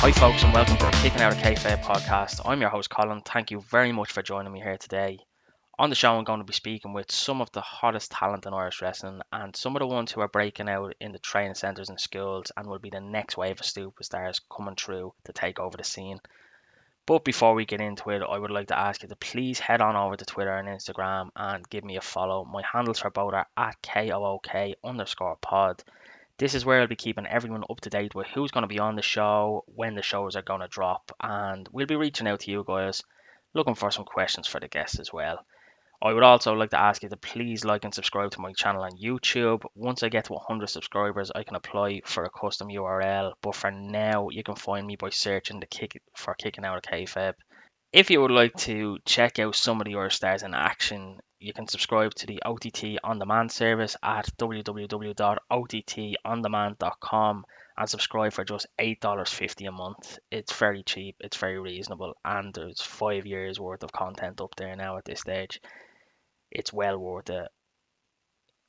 Hi folks and welcome to the Kicking Out of Kayfabe podcast. I'm your host Colin. Thank you very much for joining me here today. On the show I'm going to be speaking with some of the hottest talent in Irish wrestling and some of the ones who are breaking out in the training centres and schools and will be the next wave of superstars coming through to take over the scene. But before we get into it, I would like to ask you to please head on over to Twitter and Instagram and give me a follow. My handles for both are at KOOK_pod. This is where I'll be keeping everyone up to date with who's going to be on the show, when the shows are going to drop, and we'll be reaching out to you guys, looking for some questions for the guests as well. I would also like to ask you to please like and subscribe to my channel on YouTube. Once I get to 100 subscribers, I can apply for a custom URL, but for now, you can find me by searching Kicking Out of Kayfabe. If you would like to check out some of the other stars in action, you can subscribe to the OTT On Demand service at www.ottondemand.com and subscribe for just $8.50 a month. It's very cheap, it's very reasonable, and there's 5 years worth of content up there now at this stage. It's well worth it.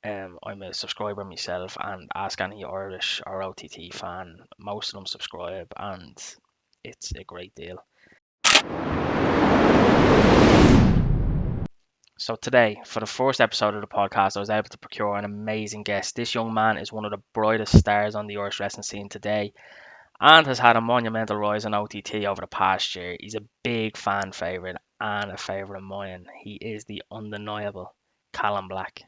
I'm a subscriber myself, and ask any Irish or OTT fan, most of them subscribe, and it's a great deal. So today, for the first episode of the podcast, I was able to procure an amazing guest. This young man is one of the brightest stars on the Irish wrestling scene today and has had a monumental rise in OTT over the past year. He's a big fan favourite and a favourite of mine. He is the undeniable Calum Black.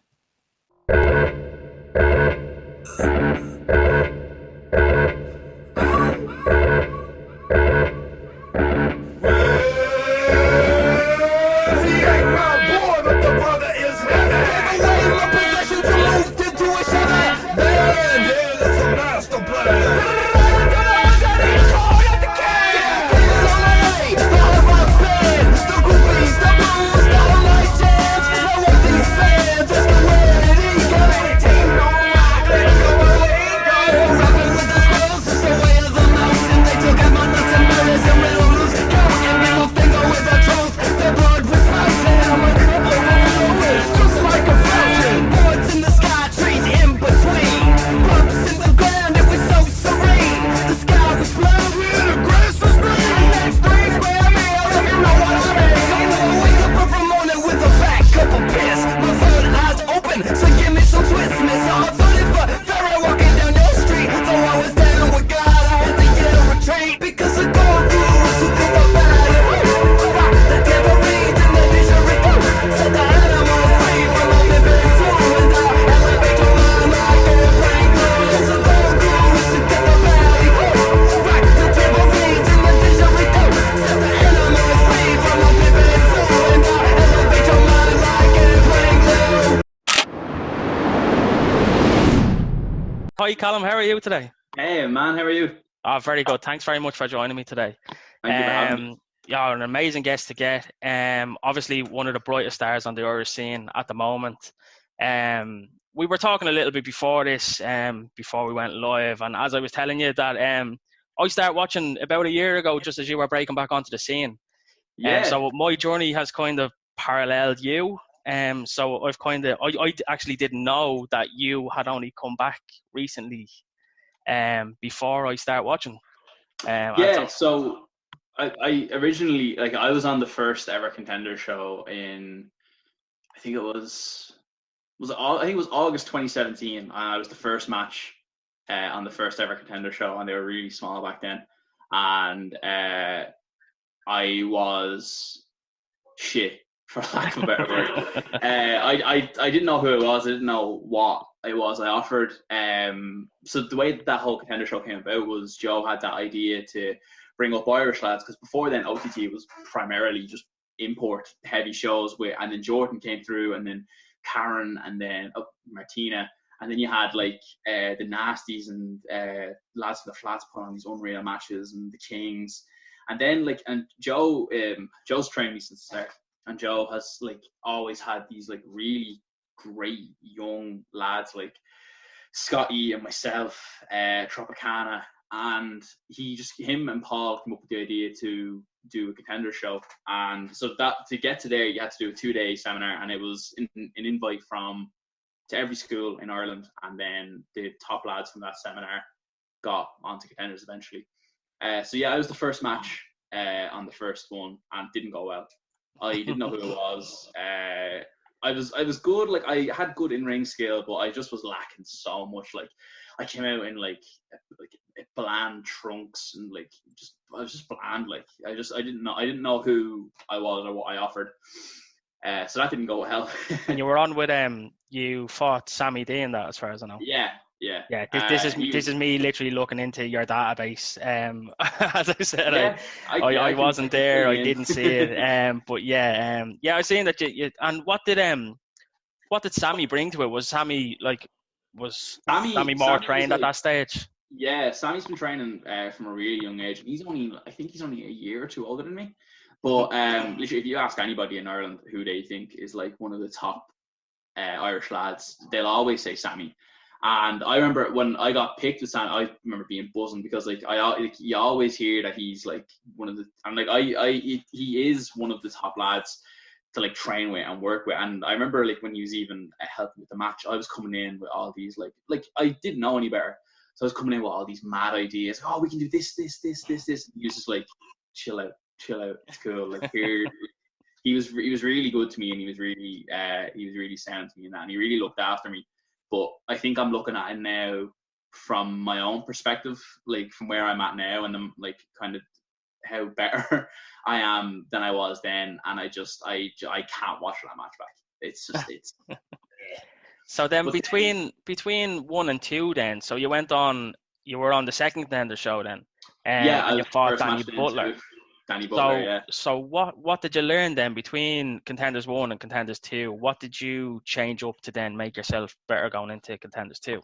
Hi Calum, how are you today? Hey man, how are you? Very good. Thanks very much for joining me today. Thank you for having me. Yeah, an amazing guest to get. Obviously one of the brightest stars on the Irish scene at the moment. We were talking a little bit before this, before we went live, and as I was telling you that I started watching about a year ago, just as you were breaking back onto the scene. Yeah. So my journey has kind of paralleled you. So I actually didn't know that you had only come back recently. Before I start watching. So I originally, I was on the first ever Contender show in, I think it was August 2017, and I was the first match on the first ever Contender show, and they were really small back then, and I was shit, for lack of a better word. I didn't know who it was. I didn't know what it was. I offered. So the way that whole Contender show came about was Joe had that idea to bring up Irish lads, because before then OTT was primarily just import heavy shows and then Jordan came through, and then Karen, and then Martina, and then you had the Nasties and lads for the Flats put on these unreal matches, and the Kings, and then and Joe's trained me since the start. And Joe has always had these really great young lads like Scotty and myself, Tropicana, and him and Paul came up with the idea to do a Contender show. And so that to get to there, you had to do a 2-day seminar, and it was an invite to every school in Ireland, and then the top lads from that seminar got onto Contenders eventually. So yeah, I was the first match on the first one, and didn't go well. I didn't know who it was. I was good. Like I had good in ring skill, but I just was lacking so much. Like I came out in like bland trunks and like I was just bland. Like I didn't know who I was or what I offered. So that didn't go well. And you were on with you fought Sammy D in that, as far as I know. Yeah, yeah. Yeah, this is me literally looking into your database. As I said, Yeah, I I wasn't can fill there, you I in. didn't see it. But yeah, yeah, I was saying that you and what did Sammy bring to it? Was Sammy more Sammy was trained at like, that stage? yeah, Sammy's been training from a really young age. I think he's only a year or two older than me. Mhm. But literally, if you ask anybody in Ireland who they think is like one of the top Irish lads, they'll always say Sammy. And I remember when I got picked with Sammy, I remember being buzzing because you always hear that he's like one of the, and like he is one of the top lads to like train with and work with. And I remember like when he was even helping with the match, I was coming in with all these like I didn't know any better, so I was coming in with all these mad ideas. Like, oh, we can do this. And he was just like, chill out, it's cool. Like here, he was really good to me, and he was really sound to me, and that, and he really looked after me. But I think I'm looking at it now from my own perspective, like from where I'm at now, and I'm like kind of how better I am than I was then, and I can't watch that match back. It's just it's. So then But then, between one and two, then so you were on the second contender show then, yeah, I and you was the fought first Danny match then Butler. too. Danny Butler, So yeah. what did you learn then between contenders one and contenders two? What did you change up to then make yourself better going into contenders two?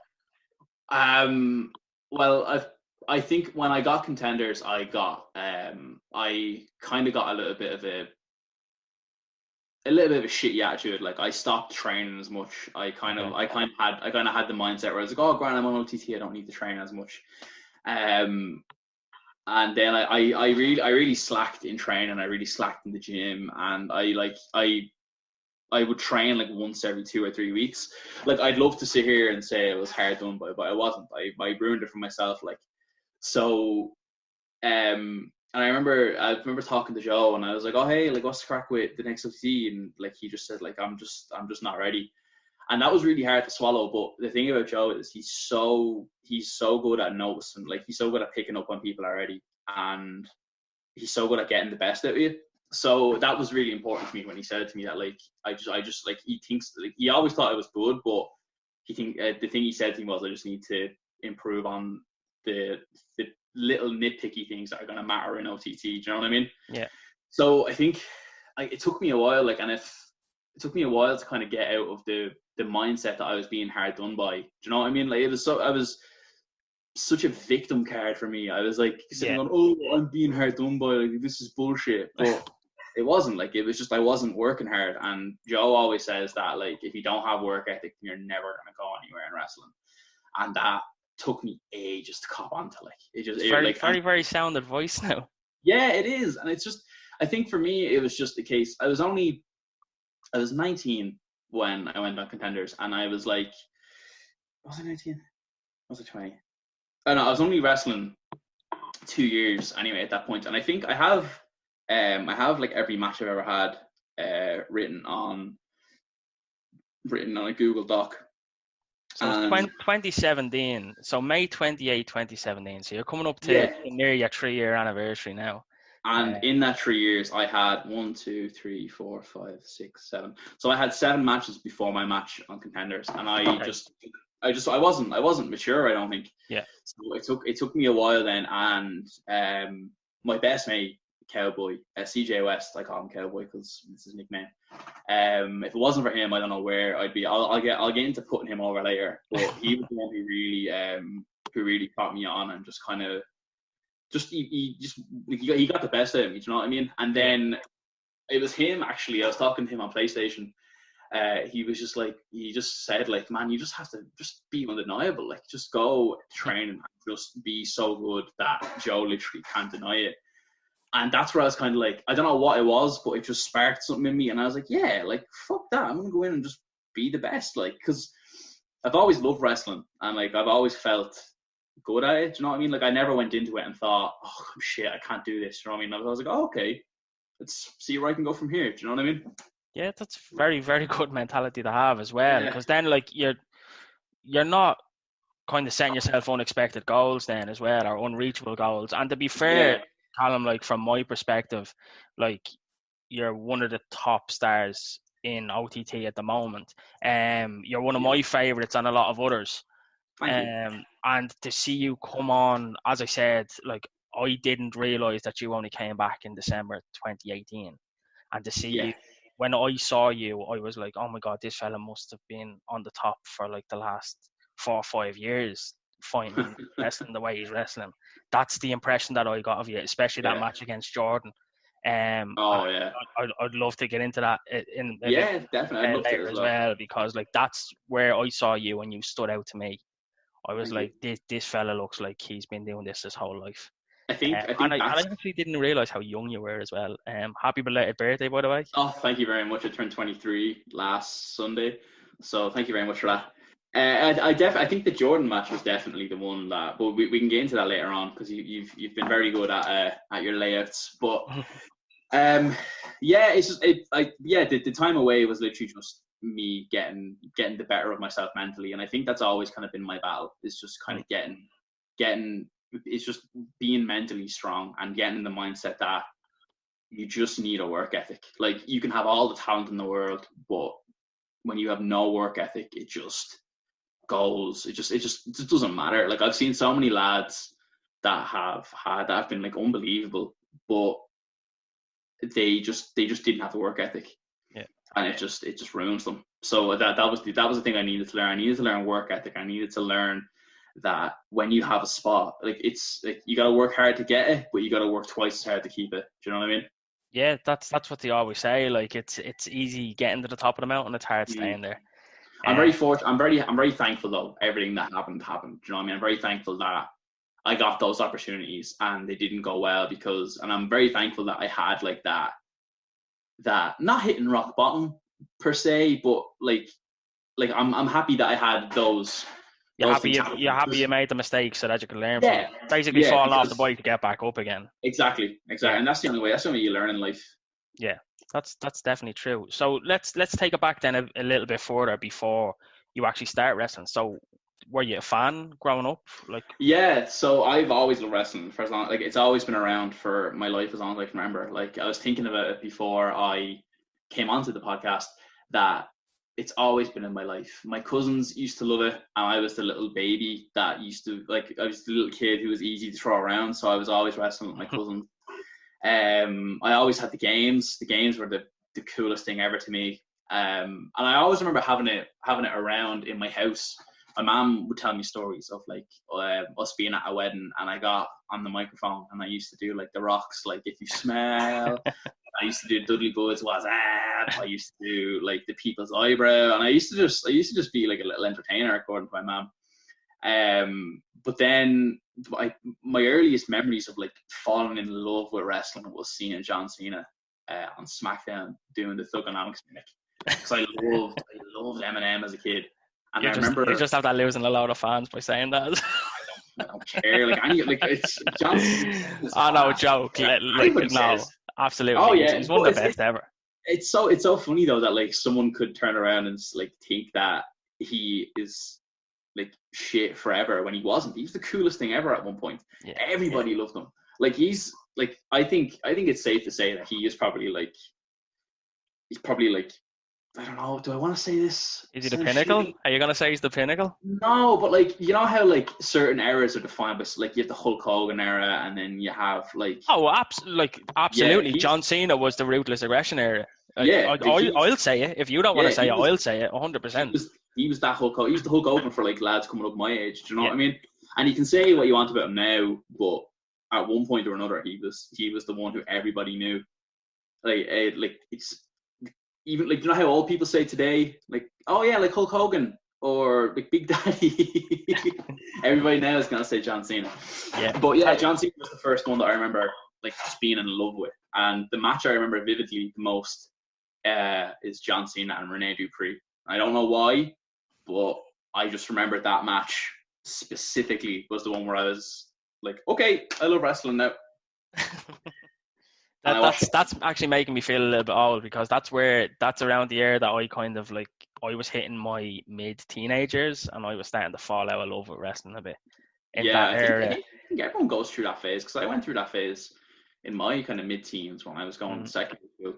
Well, I think when I got contenders, I kind of got a little bit of a shitty attitude. Like I stopped training as much. Okay. I kind of had the mindset where I was like, oh, Grant, I'm on OTT. I don't need to train as much. Um, and then I really slacked in training. I really slacked in the gym, and I would train like once every 2 or 3 weeks. Like I'd love to sit here and say it was hard done by, but I wasn't. I ruined it for myself. Like so. And I remember talking to Joe, and I was like, "Oh, hey, like, what's the crack with the next OT?" And like, he just said, like, I'm just not ready." And that was really hard to swallow. But the thing about Joe is he's so good at noticing, like, he's so good at picking up when people are ready, and he's so good at getting the best out of you. So that was really important to me when he said to me that, like, I just like he thinks like he always thought I was good, but the thing he said to me was I just need to improve on the the little nitpicky things that are going to matter in OTT. Do you know what I mean? Yeah. So I think it took me a while, like, and if it took me a while to kind of get out of the mindset that I was being hard done by. Do you know what I mean? Like I was such a victim card for me. I was like sitting Yeah. going, "Oh, I'm being hard done by. Like this is bullshit." But it wasn't. Like it was just I wasn't working hard. And Joe always says that like if you don't have work ethic, you're never gonna go anywhere in wrestling. And that took me ages to cop onto. Like It's very, like and very, very sound advice now. yeah, it is. And it's just I think for me it was just a case. I was 19 when I went on Contenders, and I was like, was I 19? Was I 20? Oh no, I was only wrestling 2 years anyway at that point, and I think I have like every match I've ever had written on a Google Doc. So it's And 2017. So May 28, 2017. So you're coming up to yeah, near your 3 year anniversary now. and in that 3 years, I had 1, 2, 3, 4, 5, 6, 7. So I had 7 matches before my match on Contenders, and Okay. I wasn't mature. I don't think. Yeah. So it took me a while then, and my best mate Cowboy, CJ West, I call him Cowboy because it's his nickname. If it wasn't for him, I don't know where I'd be. I'll get into putting him over later, but he was the one who really caught me on and just kind of he got the best out of me. Do you know what I mean? And Yeah. then it was him actually. I was talking to him on PlayStation. He was just like he just said like, man, you just have to just be undeniable. Like just go train and just be so good that Joe literally can't deny it. And that's where I was kind of like, I don't know what it was, but it just sparked something in me. And I was like, yeah, like fuck that. I'm gonna go in and just be the best. Like, because I've always loved wrestling, and like I've always felt good at it. Do you know what I mean? Like I never went into it and thought, oh shit, I can't do this. Do you know what I mean? I was like, oh, okay, let's see where I can go from here. Do you know what I mean? Yeah, that's very, very good mentality to have as well. Yeah. Because then, like, you're not kind of setting yourself unexpected goals then as well, or unreachable goals. And to be fair, Yeah. Callum, like from my perspective, like you're one of the top stars in OTT at the moment. You're one of Yeah. my favourites and a lot of others. Thank you. And to see you come on, as I said, like I didn't realise that you only came back in December 2018. And to see Yeah. you, when I saw you, I was like, oh my God, this fella must have been on the top for like the last 4 or 5 years, fighting and wrestling the way he's wrestling. That's the impression that I got of you, especially that Yeah. match against Jordan. Oh yeah. I'd love to get into that in a bit Yeah, definitely. I'd love to later as as well. well, because like that's where I saw you and you stood out to me. I was Thank you. like, this fella looks like he's been doing this his whole life. I And think I that's. actually didn't realize how young you were as well. Happy belated birthday, by the way. Oh, thank you very much. I turned 23 last Sunday, so thank you very much for that. I think the Jordan match was definitely the one that, but we can get into that later on because you've been very good at your layouts. But yeah, it's just the time away was literally just me getting the better of myself mentally, and I think that's always kind of been my battle. Is just kind of getting. It's just being mentally strong and getting in the mindset that you just need a work ethic. Like you can have all the talent in the world, but when you have no work ethic, it just goes. It just doesn't matter. Like I've seen so many lads that have been like unbelievable, but they just didn't have the work ethic, Yeah. and it just ruins them. So that was the thing I needed to learn. I needed to learn work ethic. I needed to learn that when you have a spot, like it's like you got to work hard to get it, but you got to work twice as hard to keep it. Do you know what I mean? Yeah, that's what they always say. Like it's easy getting to the top of the mountain, it's hard Mm. staying there. I'm Uh, very fortunate. I'm very thankful though. Everything that happened. Do you know what I mean? I'm very thankful that I got those opportunities and they didn't go well and I'm very thankful that I had like that not hitting rock bottom per se, but like I'm happy that I had those things you're happen. happy you made the mistake so that you can learn from it. Yeah, Basically yeah, falling off the because bike to get back up again. exactly, Yeah, and that's the only way. That's the only way you learn in life. yeah. That's definitely true. So let's take it back then a little bit further before you actually start wrestling. So were you a fan growing up? Like Yeah, so I've always loved wrestling for as long like it's always been around for my life as long as I can remember. Like I was thinking about it before I came onto the podcast that it's always been in my life. My cousins used to love it, and I was the little baby that used to like I was the little kid who was easy to throw around, so I was always wrestling with my cousins. I always had the games. The games were the coolest thing ever to me. And I always remember having it around in my house. My mom would tell me stories of like us being at a wedding, and I got on the microphone and I used to do like the rocks, like if you smell. I used to do Dudley Boyd's What's Up. I used to do like the people's eyebrow, and I used to just be like a little entertainer according to my mom. But then my earliest memories of like falling in love with wrestling was seeing John Cena on SmackDown doing the Thugonomics gimmick because I loved Eminem as a kid, and I you remember just have that losing a lot of fans by saying that. I don't care like any like it's John Cena is I know, class. joke. Like Anybody no, says, oh absolutely. yeah, He's one but of the best ever. it's so funny though that like someone could turn around and like think that he is like shit forever when he wasn't. He was the coolest thing ever at one point. Yeah, yeah. Everybody loved him. Like he's like I think it's safe to say that he's probably like I don't know. Do I want to say this? Is he the Sounds pinnacle? shitty. Are you gonna say he's the pinnacle? No, but like you know how like certain eras are defined by like you have the Hulk Hogan era, and then you have like Oh, yeah, absolutely. he's John Cena was the ruthless aggression era. yeah, like he's I'll say it. If you don't want to yeah, say it, I'll say it. he 100%. was he was that Hulk. He was the Hulk Hogan for like lads coming up my age. Do you know Yeah, what I mean? And you can say what you want about him now, but at one point or another, he was the one who everybody knew. Like it's even like you know how old people say today, like oh yeah, like Hulk Hogan or like Big Daddy. Everybody now is gonna say John Cena. yeah. But yeah, John Cena was the first one that I remember like just being in love with, and the match I remember vividly the most is John Cena and Rene Dupree. I don't know why, but I just remembered that match specifically was the one where I was like, okay, I love wrestling now, and That I watched it. that's actually making me feel a little bit old, because that's around the year that I kind of like, I was hitting my mid teenagers and I was starting to fall out of love with wrestling a bit in Yeah, that I area. think everyone goes through that phase because I went through that phase in my kind of mid-teens when I was going to Mm. secondary school.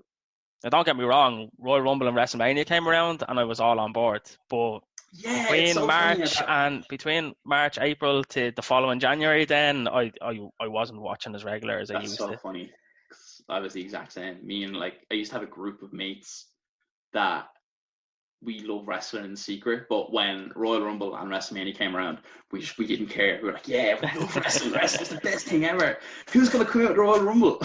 Now don't get me wrong, Royal Rumble and WrestleMania came around and I was all on board. But Yeah, it's so funny how that. between March, April to the following January, then I wasn't watching as regular as I That's used so to. funny. 'Cause I was the exact same. Me and like I used to have a group of mates that we love wrestling in secret, but when Royal Rumble and WrestleMania came around, we didn't care. We were like, yeah, we love wrestling. Wrestling's the best thing ever. Who's gonna come out the Royal Rumble?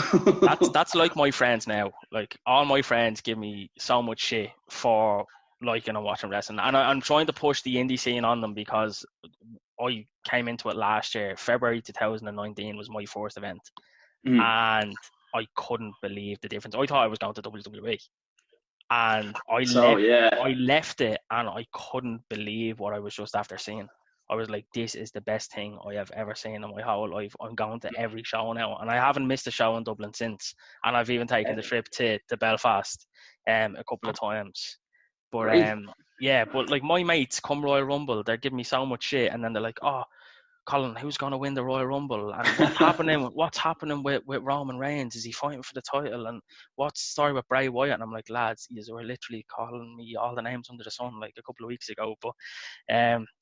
That's like my friends now. Like all my friends give me so much shit for liking and watching wrestling, and I'm trying to push the indie scene on them, because I came into it last year. February 2019 was my first event, Mm. and I couldn't believe the difference. I thought I was going to WWE, and So yeah, I left it, and I couldn't believe what I was just after seeing. I was like, this is the best thing I have ever seen in my whole life. I'm going to every show now, and I haven't missed a show in Dublin since. And I've even taken the trip to Belfast a couple of times. But great. yeah, but like my mates come Royal Rumble, they're giving me so much shit, and then they're like, oh, Colin, who's going to win the Royal Rumble? And what's happening? What's happening with Roman Reigns? Is he fighting for the title? And what's the story with Bray Wyatt? And I'm like, lads, you were literally calling me all the names under the sun like a couple of weeks ago. But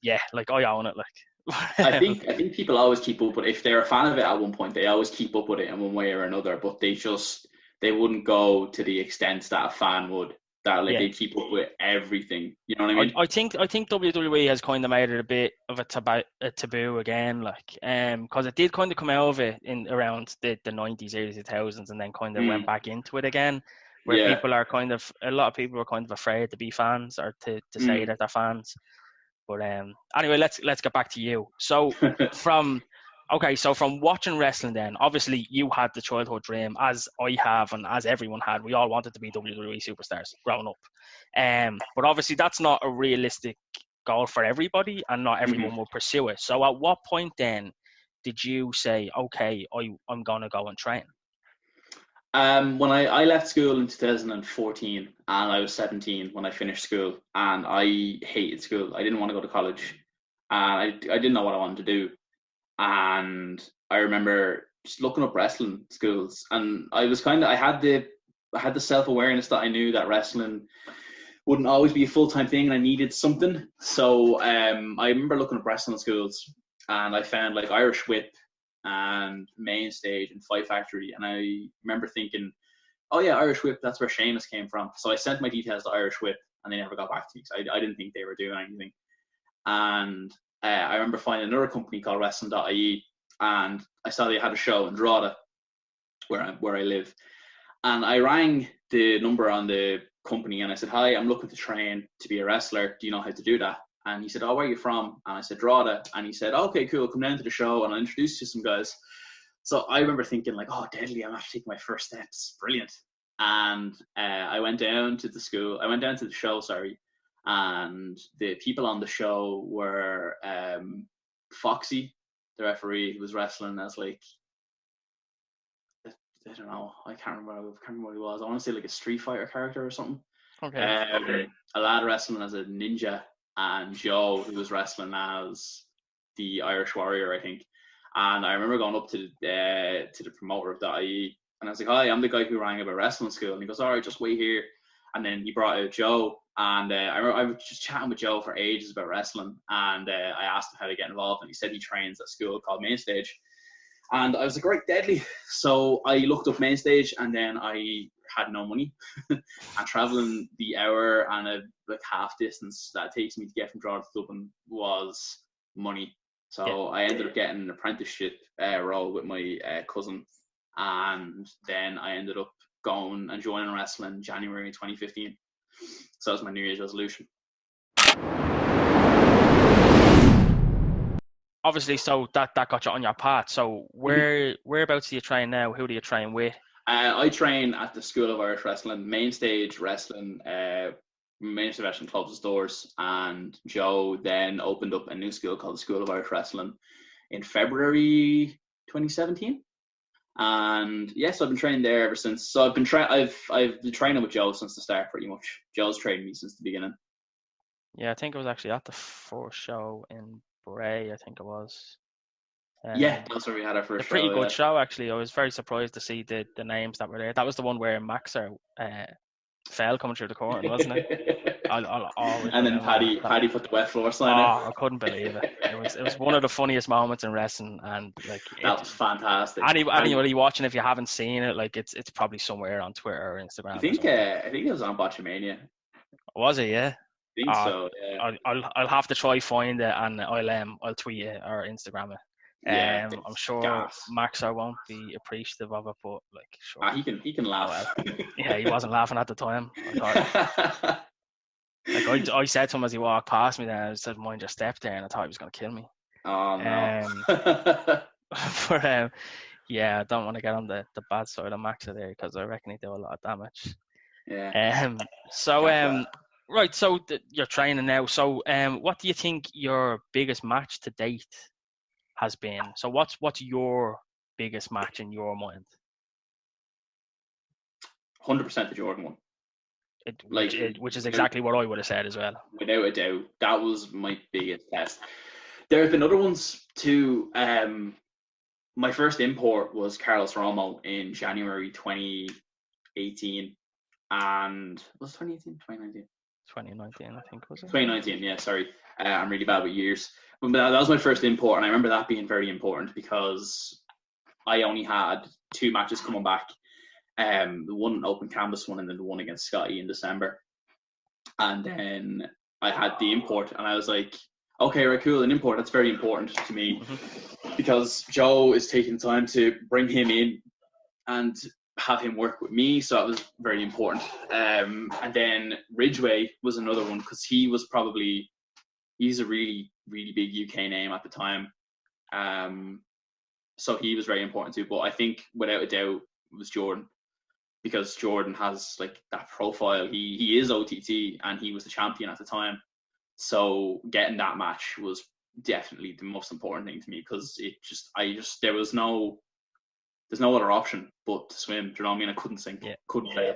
yeah, like I own it. Like, I think people always keep up with it. If they're a fan of it at one point, they always keep up with it in one way or another. But they wouldn't go to the extent that a fan would. That like yeah, they keep up with everything. You know what I mean? I think WWE has kind of made it a bit of a taboo again, like because it did kind of come out of it in around the 90s, early 2000s, and then kind of went Mm. back into it again, where Yeah. people are kind of a lot of people are kind of afraid to be fans or to say Mm. that they're fans. But anyway, let's get back to you. So from so from watching wrestling, then obviously you had the childhood dream, as I have, and as everyone had. We all wanted to be WWE superstars growing up. But obviously that's not a realistic goal for everybody, and not Mhm. everyone will pursue it. So at what point then did you say, okay, I'm gonna go and train? When I left school in 2014 and I was 17 when I finished school and I hated school. I didn't want to go to college and I didn't know what I wanted to do. And I remember just looking up wrestling schools and I had the self-awareness that I knew that wrestling wouldn't always be a full-time thing and I needed something. So I remember looking up wrestling schools and I found like Irish Whip and Main Stage and Fight Factory. And I remember thinking, oh yeah, Irish Whip, that's where Seamus came from. So I sent my details to Irish Whip and they never got back to me because I didn't think they were doing anything. And I remember finding another company called Wrestling.ie and I saw they had a show in Drogheda where I live. And I rang the number on the company and I said, hi, I'm looking to train to be a wrestler. Do you know how to do that? And he said, oh, where are you from? And I said, Drogheda. And he said, okay, cool, come down to the show and I'll introduce you to some guys. So I remember thinking like, oh, deadly, I'm actually taking my first steps. Brilliant. And I went down to the school. I went down to the show, sorry. And the people on the show were Foxy, the referee, who was wrestling as like I don't know. I can't remember. I can't remember what he was. I want to say like a Street Fighter character or something. Okay. A lad wrestling as a ninja, and Joe who was wrestling as the Irish Warrior, I think. And I remember going up to the promoter of that IE, and I was like, "Hi, I'm the guy who rang about wrestling school." And he goes, "All right, just wait here." And then he brought out Joe, and I was just chatting with Joe for ages about wrestling, and I asked him how to get involved, and he said he trains at a school called Mainstage. And I was like, right, deadly. So I looked up main stage and then I had no money. And traveling the hour and a like half distance that it takes me to get from Drogheda to Dublin was money. Yeah. So I ended up getting an apprenticeship role with my cousin. And then I ended up going and joining wrestling in January 2015. So that was my New Year's resolution. Obviously, so that got you on your path. So whereabouts do you train now? Who do you train with? I train at the School of Irish Wrestling, main stage wrestling. Manchester Wrestling closed its doors, and Joe then opened up a new school called the School of Irish Wrestling in February 2017. And yes, I've been training there ever since. So I've been training with Joe since the start, pretty much. Joe's trained me since the beginning. Yeah, I think it was actually at the first show in Bray. I think it was. Yeah, that's where we had our A first pretty show. good Yeah. show, actually. I was very surprised to see the names that were there. That was the one where Maxer fell coming through the curtain, wasn't it? I'll always And then remember that. Paddy put the wet floor sign in. Oh, I couldn't believe it. It was one of the funniest moments in wrestling, and like that was fantastic. Anybody watching, if you haven't seen it, like it's probably somewhere on Twitter or Instagram. I think it was on Botchamania. Was it? Yeah. I think so. Yeah. I'll have to try find it, and I'll tweet it or Instagram it. Yeah, I'm sure Maxer won't be appreciative of it, but like, sure. He can laugh. Oh, well. Yeah, he wasn't laughing at the time. I thought, like I said to him as he walked past me, there I said, "Mind your step there," and I thought he was going to kill me. Oh no. But yeah, I don't want to get on the bad side of Maxer there, because I reckon he did a lot of damage. Yeah. Right, so you're training now. So what do you think your biggest match to date has been? So what's your biggest match in your mind? 100% the Jordan one. Which is exactly what I would have said as well. Without a doubt, that was my biggest test. There have been other ones too. My first import was Carlos Romo in January 2018, and was it 2018, 2019? 2019, I think, was it? 2019, yeah. Sorry, I'm really bad with years. But that was my first import, and I remember that being very important because I only had 2 matches coming back. The one open canvas one, and then the one against Scotty in December. And then I had the import, and I was like, okay, right, cool, an import, that's very important to me, because Joe is taking time to bring him in and have him work with me, so that was very important. And then Ridgeway was another one, because he's a really, really big UK name at the time. So he was very important too. But I think without a doubt it was Jordan, because Jordan has like that profile. He is OTT, and he was the champion at the time. So getting that match was definitely the most important thing to me, because there's no other option but to swim. Do you know what I mean? I couldn't sink, couldn't fail.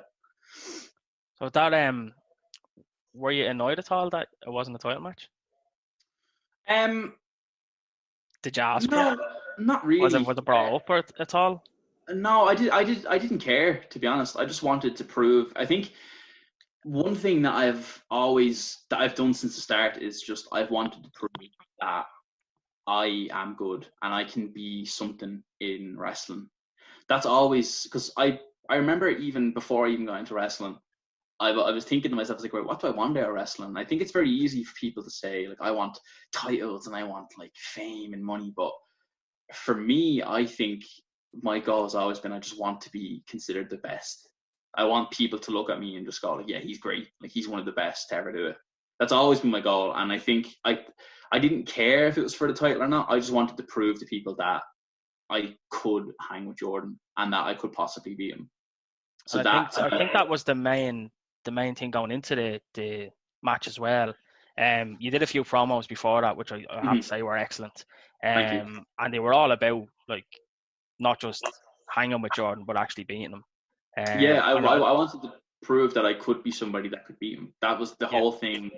So that were you annoyed at all that it wasn't a title match? Did you ask for it? Not really. Was it brought up at all? No, I didn't care, to be honest. I just wanted to prove. I think one thing that I've done since the start is just I've wanted to prove that I am good and I can be something in wrestling. That's always, because I remember even before I even got into wrestling, I was thinking to myself, I was like, wait, what do I want out of wrestling? I think it's very easy for people to say, like, I want titles and I want like fame and money, but for me, I think my goal has always been I just want to be considered the best. I want people to look at me and just go, like, yeah, he's great. Like, he's one of the best to ever do it. That's always been my goal. And I think I didn't care if it was for the title or not. I just wanted to prove to people that I could hang with Jordan and that I could possibly beat him. So I think that was the main thing going into the match as well. You did a few promos before that, which I have to say were excellent. And they were all about like not just hanging with Jordan, but actually beating him. I wanted to prove that I could be somebody that could beat him. That was the whole thing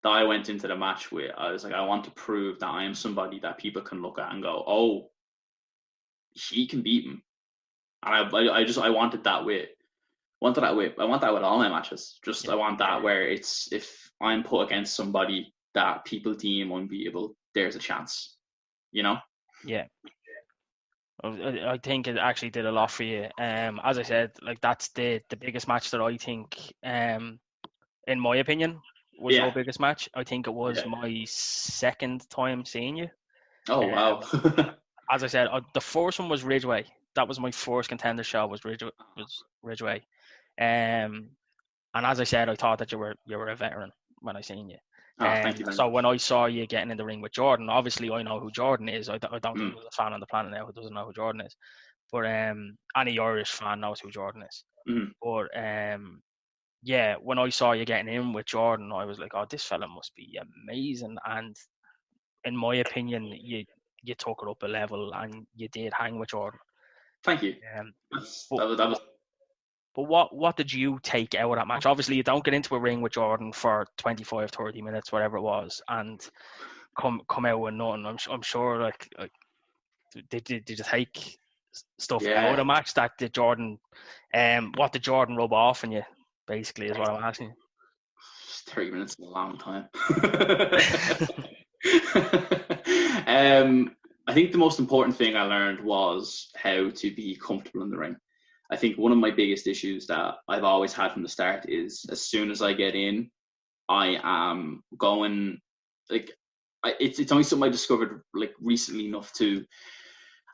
that I went into the match with. I was like, I want to prove that I am somebody that people can look at and go, oh, he can beat him. And I wanted that with. I want that with all my matches. I want that where it's, if I'm put against somebody that people deem unbeatable, there's a chance, you know? Yeah. I think it actually did a lot for you. As I said, like that's the biggest match that I think, in my opinion, was your biggest match. I think it was my second time seeing you. Oh wow! As I said, the first one was Ridgeway. That was my first contender show. Was Ridgeway. And as I said, I thought that you were a veteran when I seen you. Thank you. So when I saw you getting in the ring with Jordan, obviously I know who Jordan is. I don't think there's a fan on the planet now who doesn't know who Jordan is. But any Irish fan knows who Jordan is. But yeah, when I saw you getting in with Jordan, I was like, oh, this fella must be amazing. And in my opinion, you took it up a level and you did hang with Jordan. Thank you. Um, That's, but that was but what did you take out of that match? Obviously, you don't get into a ring with Jordan for 25, 30 minutes, whatever it was, and come out with nothing. I'm sure like did you take stuff out of yeah. the match that did Jordan what did Jordan rub off on you, basically, is what I'm asking. 30 minutes is a long time. I think the most important thing I learned was how to be comfortable in the ring. I think one of my biggest issues that I've always had from the start is as soon as I get in, I am going like it's only something I discovered like recently enough to,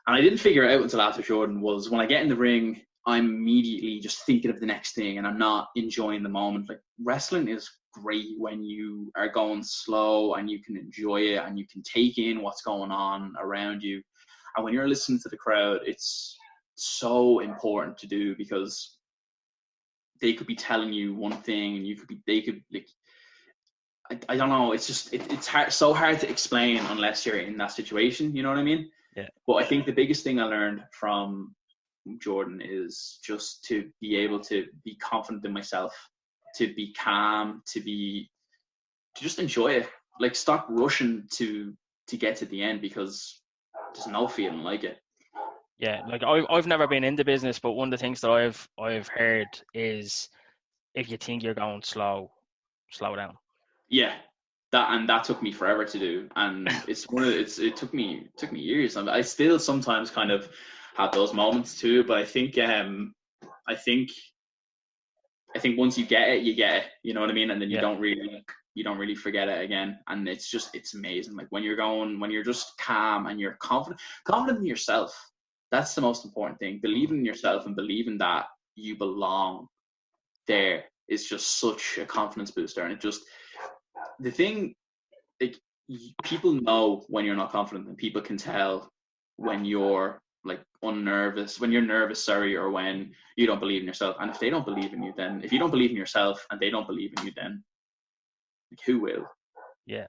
and I didn't figure it out until after Jordan, was when I get in the ring, I'm immediately just thinking of the next thing and I'm not enjoying the moment. Like wrestling is great when you are going slow and you can enjoy it and you can take in what's going on around you. And when you're listening to the crowd, it's so important to do because they could be telling you one thing and they could like, I don't know. It's just, it's hard, so hard to explain unless you're in that situation. You know what I mean? Yeah, But I think the biggest thing I learned from Jordan is just to be able to be confident in myself, to be calm, to just enjoy it. Like stop rushing to get to the end because there's no feeling like it. yeah. Like I've never been in the business, but one of the things that I've heard is if you think you're going slow, slow down. Yeah, that took me forever to do, and it's one of it took me years, and I still sometimes kind of have those moments too. But I think I think once you get it, you get it. You know what I mean? And then Yeah, you don't really forget it again. And it's amazing. Like when you're just calm and you're confident in yourself. That's the most important thing. Believing in yourself and believing that you belong there is just such a confidence booster. And it just the thing like people know when you're not confident, and people can tell when you're like unnervous, when you're nervous, sorry, or when you don't believe in yourself. And if they don't believe in you, then if you don't believe in yourself and they don't believe in you, then like, who will? yeah.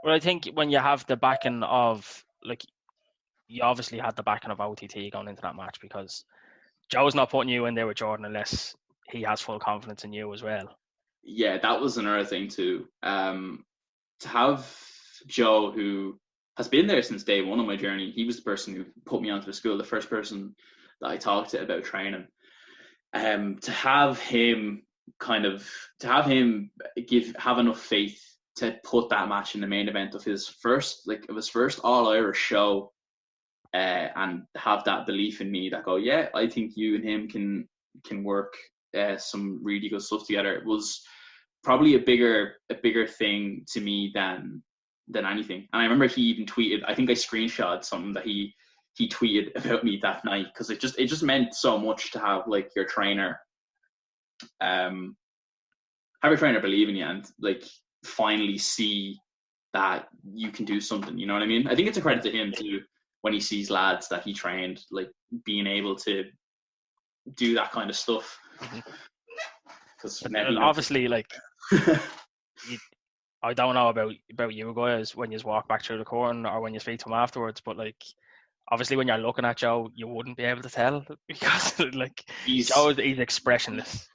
Well, I think when you have the backing of like you obviously had the backing of OTT going into that match because Joe's not putting you in there with Jordan unless he has full confidence in you as well. Yeah, that was another thing too. To have Joe, who has been there since day one of my journey, he was the person who put me onto the school, the first person that I talked to about training. To have him kind of to have him have enough faith to put that match in the main event of his first All Irish show, and have that belief in me that go, yeah, I think you and him can work some really good stuff together. It was probably a bigger thing to me than anything. And I remember he even tweeted. I think I screenshot something that he tweeted about me that night because it just meant so much to have like your trainer have your trainer believe in you and like finally see that you can do something. You know what I mean? I think it's a credit Yeah. to him too when he sees lads that he trained like being able to do that kind of stuff. Because Obviously, like you, I don't know about you guys when you walk back through the corner or when you speak to him afterwards, but like obviously when you're looking at Joe, you wouldn't be able to tell because like he's He's expressionless.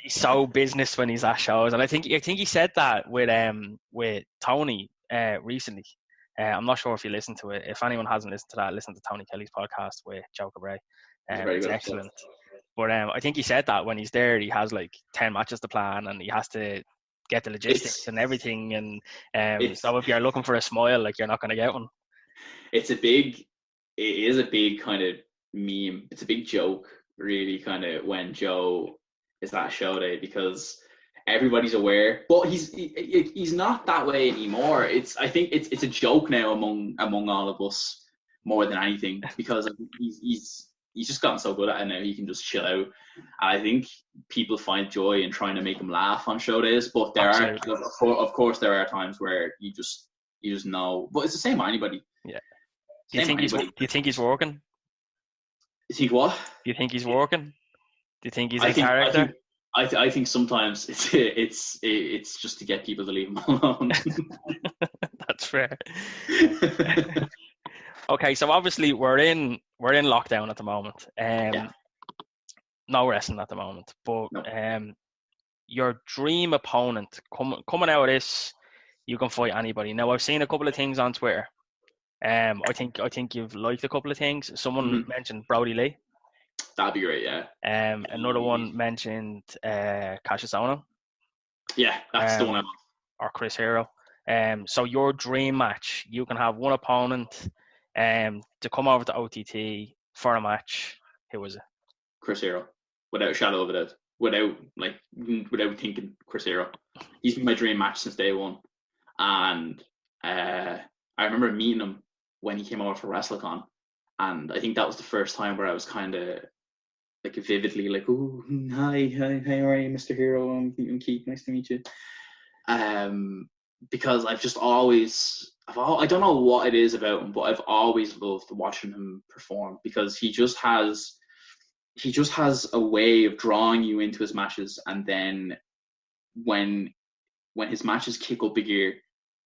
He's so business when he's at shows, and I think he said that with Tony recently. I'm not sure if you listened to it. If anyone hasn't listened to that, listen to Tony Kelly's podcast with Joe Cabray. he's very It's good at stuff. excellent. But I think he said that when he's there, he has like 10 matches to plan, and he has to get the logistics It's and everything. And it's so if you're looking for a smile, like you're not going to get one. it's a big it is a big kind of meme. It's a big joke, really, kind of when Joe is at show day because everybody's aware, but he's not that way anymore. I think it's a joke now among all of us more than anything because he's just gotten so good at it now. He can just chill out. And I think people find joy in trying to make him laugh on show days, but Absolutely. of course there are times where you just know. But it's the same with anybody. Yeah. Same with Do anybody. you think he's working? You think what? Do you think he's working? Do you think he's I in think character? I think sometimes it's just to get people to leave him alone. That's fair. Okay, so obviously we're in lockdown at the moment. Yeah, No wrestling at the moment, but no. your dream opponent coming out of this, you can fight anybody. Now I've seen a couple of things on Twitter. I think you've liked a couple of things. Someone Hmm. mentioned Brody Lee. That'd be great. Yeah. Another one mentioned Cassius Ohno, Yeah, that's the one I want. or Chris Hero. So your dream match, you can have one opponent to come over to OTT for a match. Who was it? Chris Hero, without a shadow of a doubt, without thinking, Chris Hero. He's been my dream match since day one, and I remember meeting him when he came over for WrestleCon, and I think that was the first time where I was kind of like vividly like, "Oh, hi, how are you, Mr. Hero? I'm Keith. Nice to meet you." Because I've just always, I don't know what it is about him, but I've always loved watching him perform because he just has a way of drawing you into his matches, and then when his matches kick up a gear,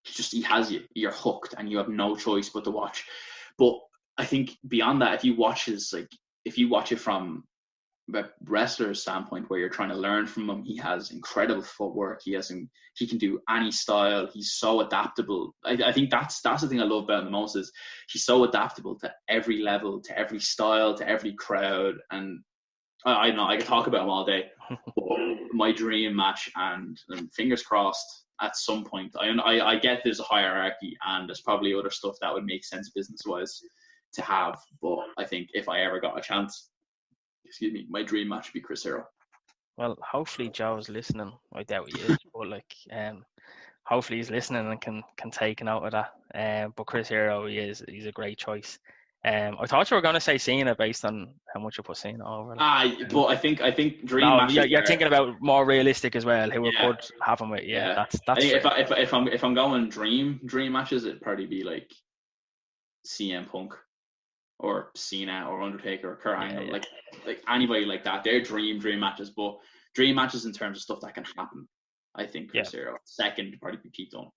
he has you. You're hooked, and you have no choice but to watch. But I think beyond that, if you watch it from a wrestler's standpoint, where you're trying to learn from him, he has incredible footwork. He can do any style. He's so adaptable. I think that's the thing I love about him the most is he's so adaptable to every level, to every style, to every crowd, and I know I could talk about him all day, but my dream match, and fingers crossed, at some point, I get there's a hierarchy and there's probably other stuff that would make sense business wise to have, but I think if I ever got a chance, excuse me, my dream match would be Chris Hero. Well, hopefully Joe's listening. I doubt he is, but hopefully he's listening and can take note of that. But Chris Hero, he's a great choice. I thought you were going to say Cena based on how much you put Cena over. But I think dream No, matches. you're thinking about more realistic as well. Who we Yeah, could have him with? Yeah, yeah. I that's think fair. if I'm going dream matches, it'd probably be like CM Punk or Cena or Undertaker or Kurt Yeah, Angle, yeah, like anybody like that. They're dream matches, but dream matches in terms of stuff that can happen. I think yeah. Chris Hero. Second, probably be Pete Dunne.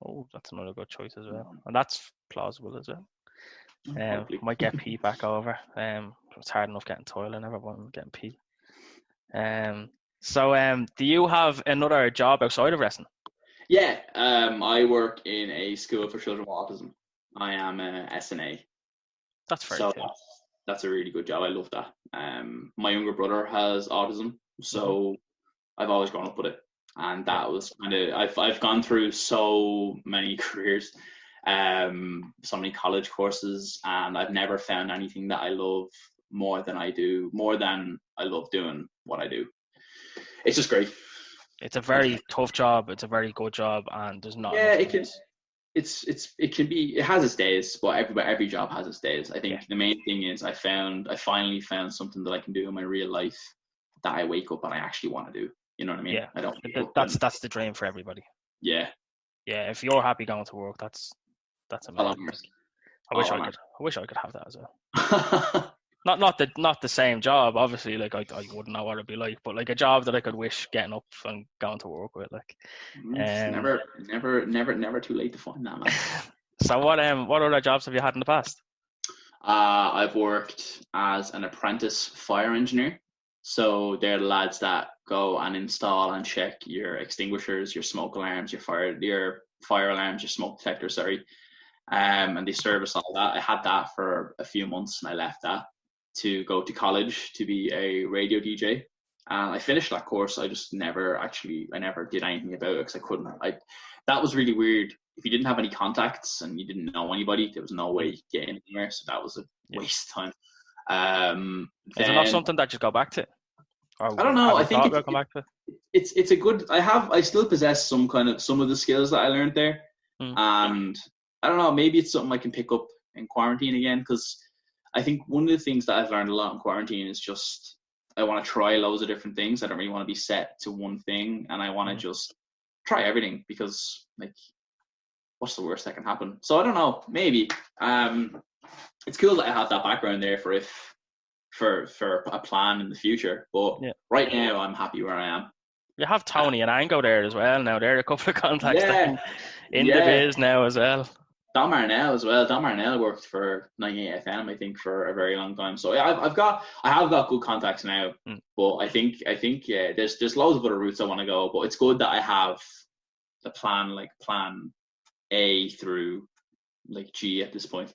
Oh, that's another good choice as well, and that's plausible as well. Probably. Might get Pete back over. It's hard enough getting Toil and everyone getting Pete. Do you have another job outside of wrestling? Yeah, I work in a school for children with autism. I am a SNA, That's very so cool. that's a really good job. I love that. My younger brother has autism, Hmm. so I've always grown up with it, and Yeah, that was kind of I've gone through so many careers, so many college courses, and I've never found anything that I love more than I love doing what I do. It's just great. it's a very tough job. It's a very good job, and there's not Yeah, enough it can. days. It can be. It has its days, but every job has its days. I Yeah, think the main thing is I finally found something that I can do in my real life that I wake up and I actually want to do. You know what I mean? yeah. I don't wake up That's and the dream for everybody. yeah, Yeah, if you're happy going to work, that's all that amazing. Like, matters. All that I wish I could have that as well. matters. Not the same job, obviously. Like I wouldn't know what it'd be like, but like a job that I could wish getting up and going to work with. Like, It's um. never too late to find that, man. So what other jobs have you had in the past? I've worked as an apprentice fire engineer. So they're the lads that go and install and check your extinguishers, your smoke alarms, your fire alarms, your smoke detectors, sorry. And they service all that. I had that for a few months and I left that to go to college to be a radio DJ. And I finished that course. I never did anything about it because I couldn't. That was really weird. If you didn't have any contacts and you didn't know anybody, there was no way Mm, you could get anywhere. So that was a yeah. waste of time. Um, Is it not then something that you go back to, I don't or know. have I you think thought about going back to? it's a good. I still possess some of the skills that I learned there, Mm, and I don't know. Maybe it's something I can pick up in quarantine again because I think one of the things that I've learned a lot in quarantine is just I want to try loads of different things. I don't really want to be set to one thing, and I want to mm. just try everything because like what's the worst that can happen? So I don't know. Maybe it's cool that I have that background there for for a plan in the future. But Yeah. right now, I'm happy where I am. You have Tony and Ango there as well now. There are a couple of contacts that Yeah, in the yeah. biz now as well. Don Marnell as well. Don Marnell worked for 98 FM, I think, for a very long time. So yeah, I have got good contacts now. Mm. But I think yeah, there's loads of other routes I want to go. But it's good that I have the plan, like plan A through like G at this point.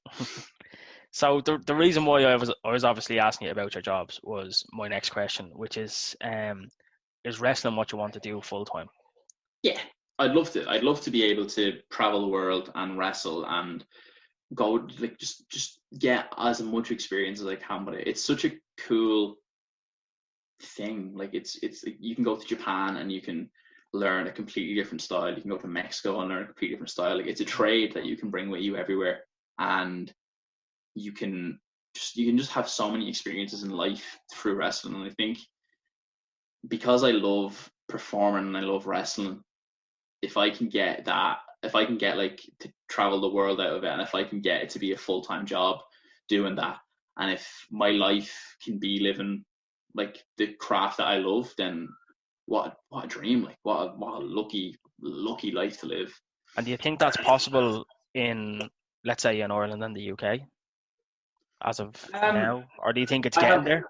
So the reason why I was obviously asking you about your jobs was my next question, which is wrestling what you want to do full time? Yeah, I'd love to. I'd love to be able to travel the world and wrestle and go like just get as much experience as I can. But it's such a cool thing. Like it's you can go to Japan and you can learn a completely different style. You can go to Mexico and learn a completely different style. Like it's a trade that you can bring with you everywhere, and you can just have so many experiences in life through wrestling. And I think because I love performing and I love wrestling, if I can get that, if I can get like to travel the world out of it, and if I can get it to be a full-time job doing that, and if my life can be living like the craft that I love, then what a dream! Like what a lucky life to live. And do you think that's possible in, let's say, in Ireland and the UK as of Um, now, or do you think it's I getting have there?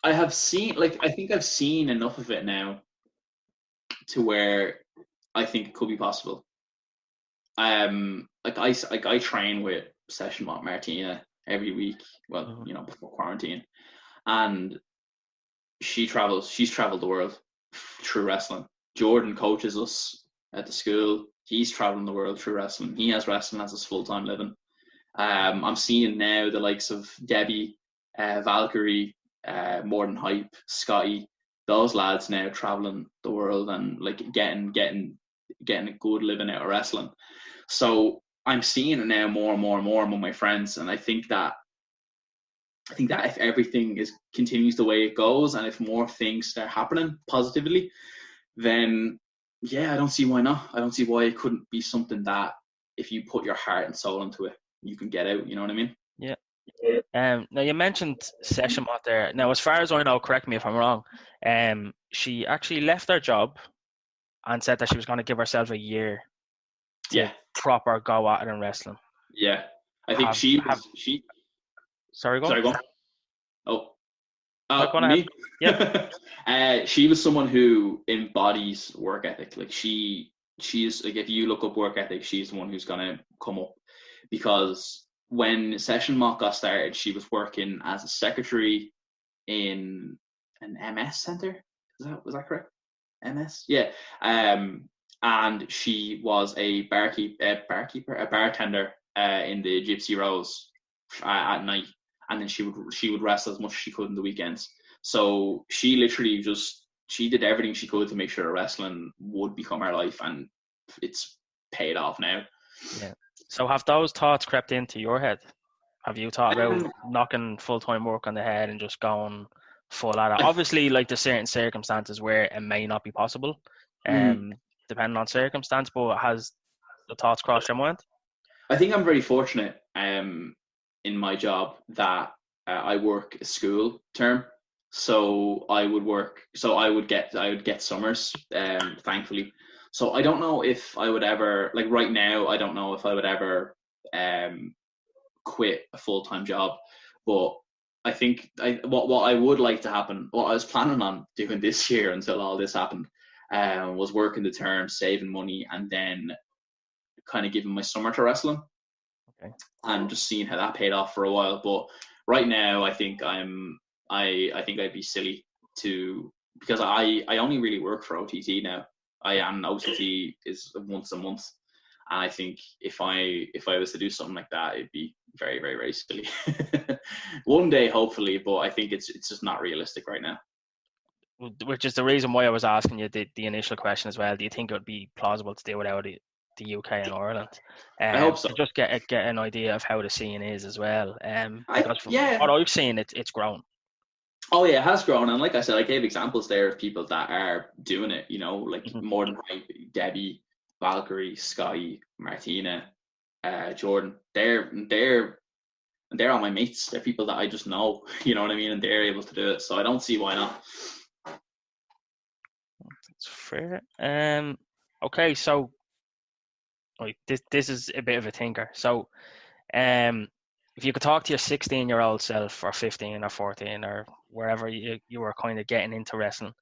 I have seen like I think I've seen enough of it now to where I think it could be possible. I train with Session Martina every week. Well, Mhm. you know, before quarantine, and she travels. She's traveled the world through wrestling. Jordan coaches us at the school. He's traveling the world through wrestling. He has wrestling as his full time living. I'm seeing now the likes of Debbie, Valkyrie, More Than Hype, Scotty. Those lads now traveling the world and like getting a good living out of wrestling. So I'm seeing it now more and more and more among my friends, and I think that if everything is continues the way it goes, and if more things start happening positively, then yeah, I don't see why not. I don't see why it couldn't be something that if you put your heart and soul into it, you can get out. You know what I mean? Yeah. Now you mentioned Session Bot there. Now, as far as I know, correct me if I'm wrong. She actually left her job and said that she was going to give herself a year to Yeah, proper go at it in wrestling. yeah. I think Have she. sorry, go on. Sorry, go on. Oh, No, go on ahead. me. Yeah. She was someone who embodies work ethic. Like she's like if you look up work ethic, she's the one who's gonna come up because when Session Mock got started, she was working as a secretary in an MS center. Was that correct? MS, yeah. And she was a a bartender in the Gypsy Rose at night, and then she would wrestle as much as she could in the weekends. So she literally just she did everything she could to make sure wrestling would become her life, and it's paid off now. Yeah. So have those thoughts crept into your head? Have you thought about Um, knocking full-time work on the head and just going full at it? Obviously, like there's certain circumstances where it may not be possible, mm, depending on circumstance. But has the thoughts crossed your mind? I think I'm very fortunate in my job that I work a school term. So I would work. So I would get summers. Thankfully. So I don't know if I would ever like right now. I don't know if I would ever um, quit a full time job. But I think what I would like to happen. What I was planning on doing this year until all this happened was working the term, saving money, and then kind of giving my summer to wrestling Okay. and just seeing how that paid off for a while. But right now, I think I'd be silly to because I only really work for OTT now. I am OTT is once a month, and I think if I was to do something like that, it'd be very very very silly. One day, hopefully, but I think it's just not realistic right now. Which is the reason why I was asking you the initial question as well. Do you think it would be plausible to do without the UK and Ireland? I hope so. To just get an idea of how the scene is as well. I Because from yeah. what I've seen, it's grown. Oh yeah, it has grown, and like I said, I gave examples there of people that are doing it. You know, like Mhm. more than Hype, Debbie, Valkyrie, Sky, Martina, Jordan. They're And they're all my mates. They're people that I just know, you know what I mean? And they're able to do it. So I don't see why not. That's fair. Okay, so like this is a bit of a thinker. So if you could talk to your 16-year-old self, or 15 or 14, or wherever you were kind of getting into wrestling,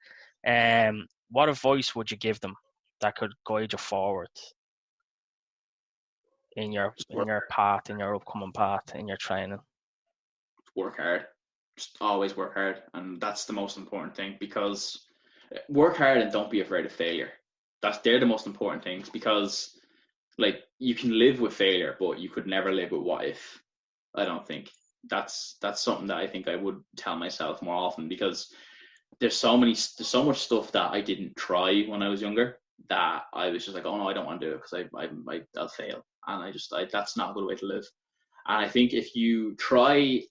what advice would you give them that could guide you forward in your path, in your upcoming path, in your training? Work hard. Just always work hard. And that's the most important thing, because work hard and don't be afraid of failure. They're the most important things, because like you can live with failure, but you could never live with what if. I don't think that's something that I think I would tell myself more often, because there's so much stuff that I didn't try when I was younger that I was just like, oh no, I don't want to do it because I'll fail, and that's not a good way to live. And I think if you try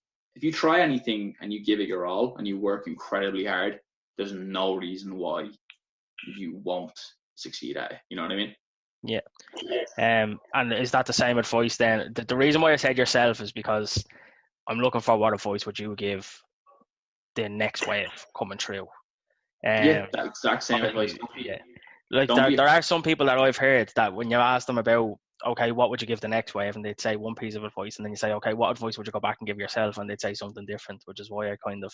anything and you give it your all and you work incredibly hard, there's no reason why you won't succeed at it. You know what I mean? Yeah. And is that the same advice then? The reason why I said yourself is because I'm looking for what advice would you give the next wave coming through. Yeah, that exact same advice. Yeah. Like Don't be there are some people that I've heard that when you ask them about, okay, what would you give the next wave, and they'd say one piece of advice, and then you say, okay, what advice would you go back and give yourself, and they'd say something different, which is why I kind of,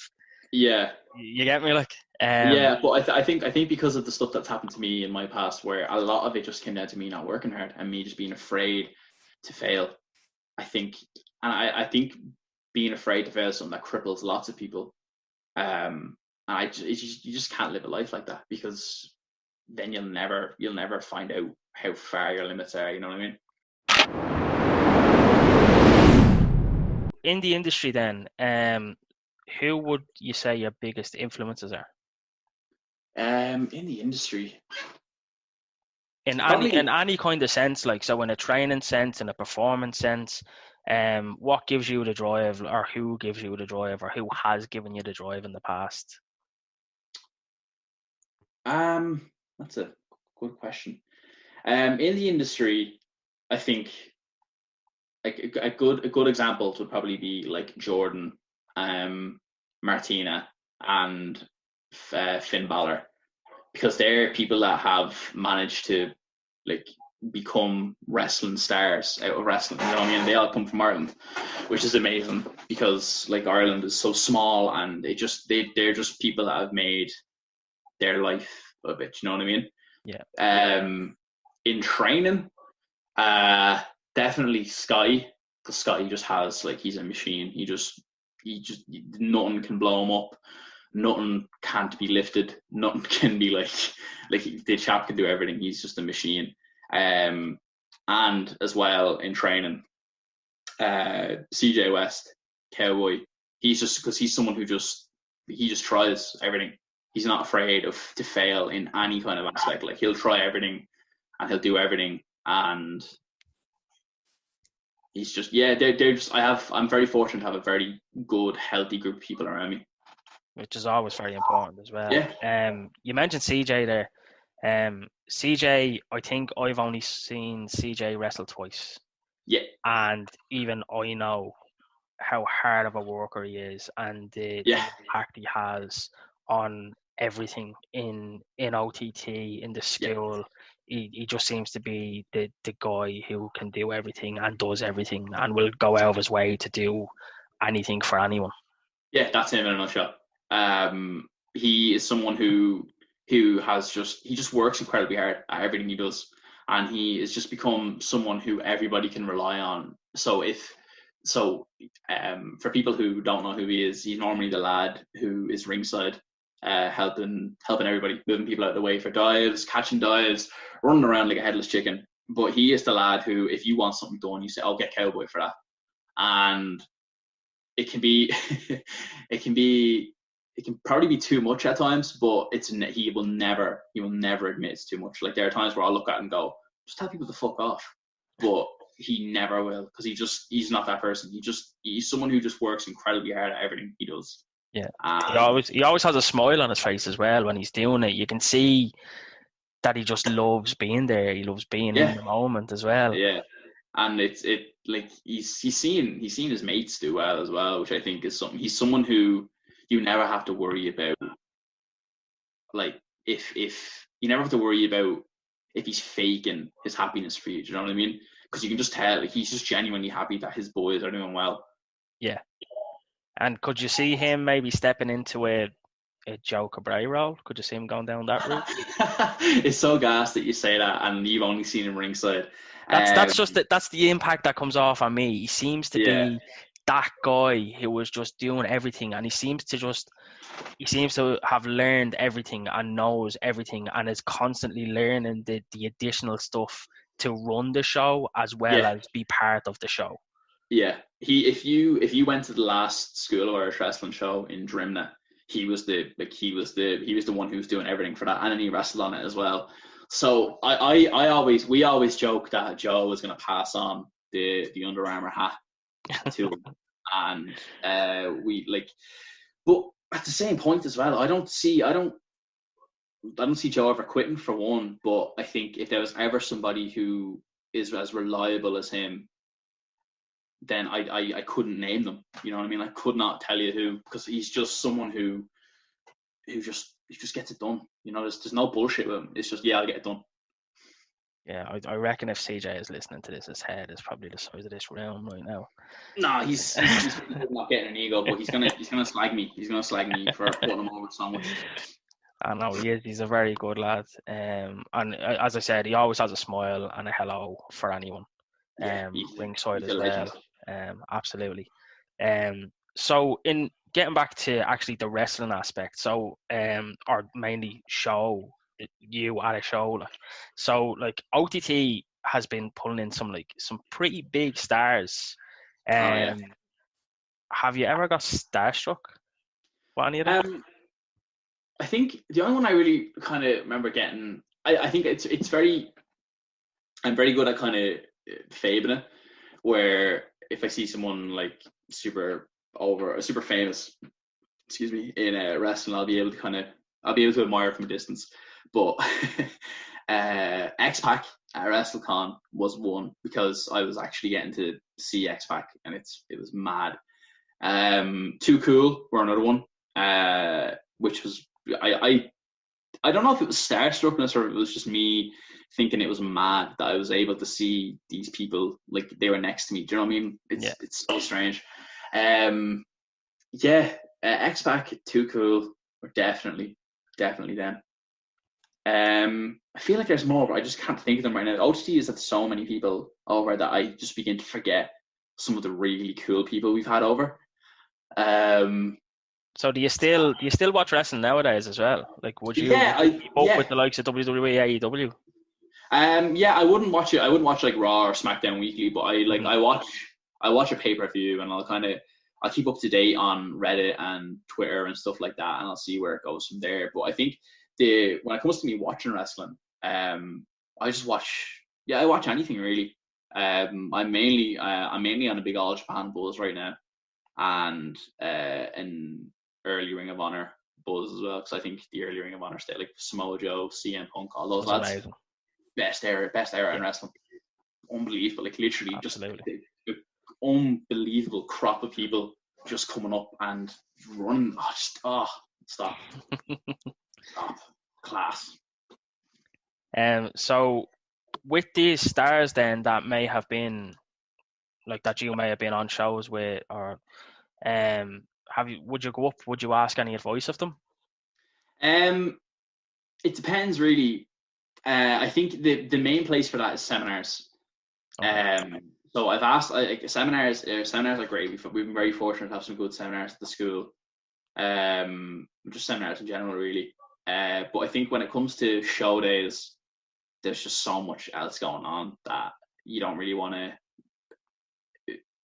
yeah. You get me, like Yeah, but I think because of the stuff that's happened to me in my past, where a lot of it just came down to me not working hard and me just being afraid to fail. I think, and I think being afraid to fail is something that cripples lots of people. And you just can't live a life like that, because then you'll never find out how far your limits are. You know what I mean? In the industry, then, who would you say your biggest influences are? In the industry, In probably any kind of sense, like, so in a training sense, in a performance sense, what gives you the drive, or who gives you the drive, or who has given you the drive in the past? that's a good question. In the industry, I think like a good example would probably be like Jordan, Martina, and Finn Balor, because they're people that have managed to like become wrestling stars out of wrestling. You know what I mean? They all come from Ireland, which is amazing, because like Ireland is so small, and they're just people that have made their life of it. You know what I mean? Yeah. In training, definitely Sky, because Sky just has like, he's a machine. He just nothing can blow him up. Nothing can't be lifted. Nothing can be like the chap can do everything. He's just a machine. And as well in training, CJ West, Cowboy. He's just, because he's someone who he just tries everything. He's not afraid to fail in any kind of aspect. Like, he'll try everything and he'll do everything, and he's just, yeah, they're just, I'm very fortunate to have a very good, healthy group of people around me. Which is always very important as well. Yeah. You mentioned CJ there. CJ, I think I've only seen CJ wrestle twice. Yeah. And even I know how hard of a worker he is, and the impact he has on everything in OTT, in the school. He just seems to be the guy who can do everything and does everything and will go out of his way to do anything for anyone. Yeah, that's him in a nutshell. He is someone who just works incredibly hard at everything he does, and he has just become someone who everybody can rely on. For people who don't know who he is, he's normally the lad who is ringside, helping everybody, moving people out of the way for dives, catching dives, running around like a headless chicken. But he is the lad who, if you want something done, you say, "I'll get Cowboy for that," and it can be it can probably be too much at times, but he will never admit it's too much. Like, there are times where I'll look at it and go, just tell people to fuck off, but he never will, because he's not that person. He's someone who just works incredibly hard at everything he does. Yeah. He always has a smile on his face as well when he's doing it. You can see that he just loves being there. He loves being in the moment as well. Yeah. and he's seen his mates do well as well, which I think is something. He's someone who you never have to worry about, like if you never have to worry about if he's faking his happiness for you. Do you know what I mean? Because you can just tell, like, he's just genuinely happy that his boys are doing well. Yeah. And could you see him maybe stepping into a Joe Cabray role? Could you see him going down that route? It's so gas that you say that, and you've only seen him ringside. That's just that's the impact that comes off on me. He seems to Yeah, be that guy who was just doing everything, and he seems to have learned everything and knows everything, and is constantly learning the additional stuff to run the show as well yeah, as be part of the show. yeah. If you went to the last School of Irish Wrestling show in Drimna, he was the one who was doing everything for that, and then he wrestled on it as well. So we always joke that Joe was going to pass on the Under Armour hat to him, and we like, but at the same point as well, I don't see Joe ever quitting, for one. But I think if there was ever somebody who is as reliable as him, then I couldn't name them. You know what I mean? I could not tell you who, because he's just someone who just gets it done. You know, there's no bullshit with him. It's just, yeah, I'll get it done. Yeah, I reckon if CJ is listening to this, his head is probably the size of this room right now. No, he's not getting an ego, but he's gonna slag me. He's gonna slag me for putting him over so much. I know he is. He's a very good lad. And as I said, he always has a smile and a hello for anyone. Yeah, Ringside he's a as legend. well. Absolutely. So in getting back to actually the wrestling aspect, so or mainly show you at a show, like OTT has been pulling in some pretty big stars. Oh yeah. Um, have you ever got starstruck by any of them? I think the only one I really kind of remember getting, I think it's very, I'm very good at kind of fabing it, where if I see someone like super famous, excuse me, in wrestling, I'll be able to admire from a distance. But X Pac at WrestleCon was one, because I was actually getting to see X Pac, and it was mad. Too Cool were another one, which was I don't know if it was starstruckness or if it was just me thinking it was mad that I was able to see these people like they were next to me. Do you know what I mean? Yeah. It's so strange. Yeah, X Pac, Too Cool, were definitely them. I feel like there's more, but I just can't think of them right now. OTT is that so many people over that I just begin to forget some of the really cool people we've had over. So do you still watch wrestling nowadays as well? Like, would you Yeah, keep up with the likes of WWE, AEW? Yeah, I wouldn't watch it. I wouldn't watch like Raw or SmackDown weekly, but Mhm. I watch a pay-per-view, and I'll keep up to date on Reddit and Twitter and stuff like that, and I'll see where it goes from there. But I think the when it comes to me watching wrestling, I just watch. Yeah, I watch anything really. I'm mainly on a big All Japan buzz right now, and an early Ring of Honor buzz as well, because I think the early Ring of Honor stay like Samoa Joe, CM Punk, all It those was lads, amazing. best era in Yeah, wrestling. Unbelievable, like literally just absolutely. the unbelievable crop of people just coming up and running. Stop, stop, class. So with these stars then that may have been like that you may have been on shows with, or would you go up, would you ask any advice of them? Um, it depends really. I think the main place for that is seminars. Okay. So I've asked, like, seminars are great. We've been very fortunate to have some good seminars at the school. Just seminars in general, really. But I think when it comes to show days, there's just so much else going on that you don't really want to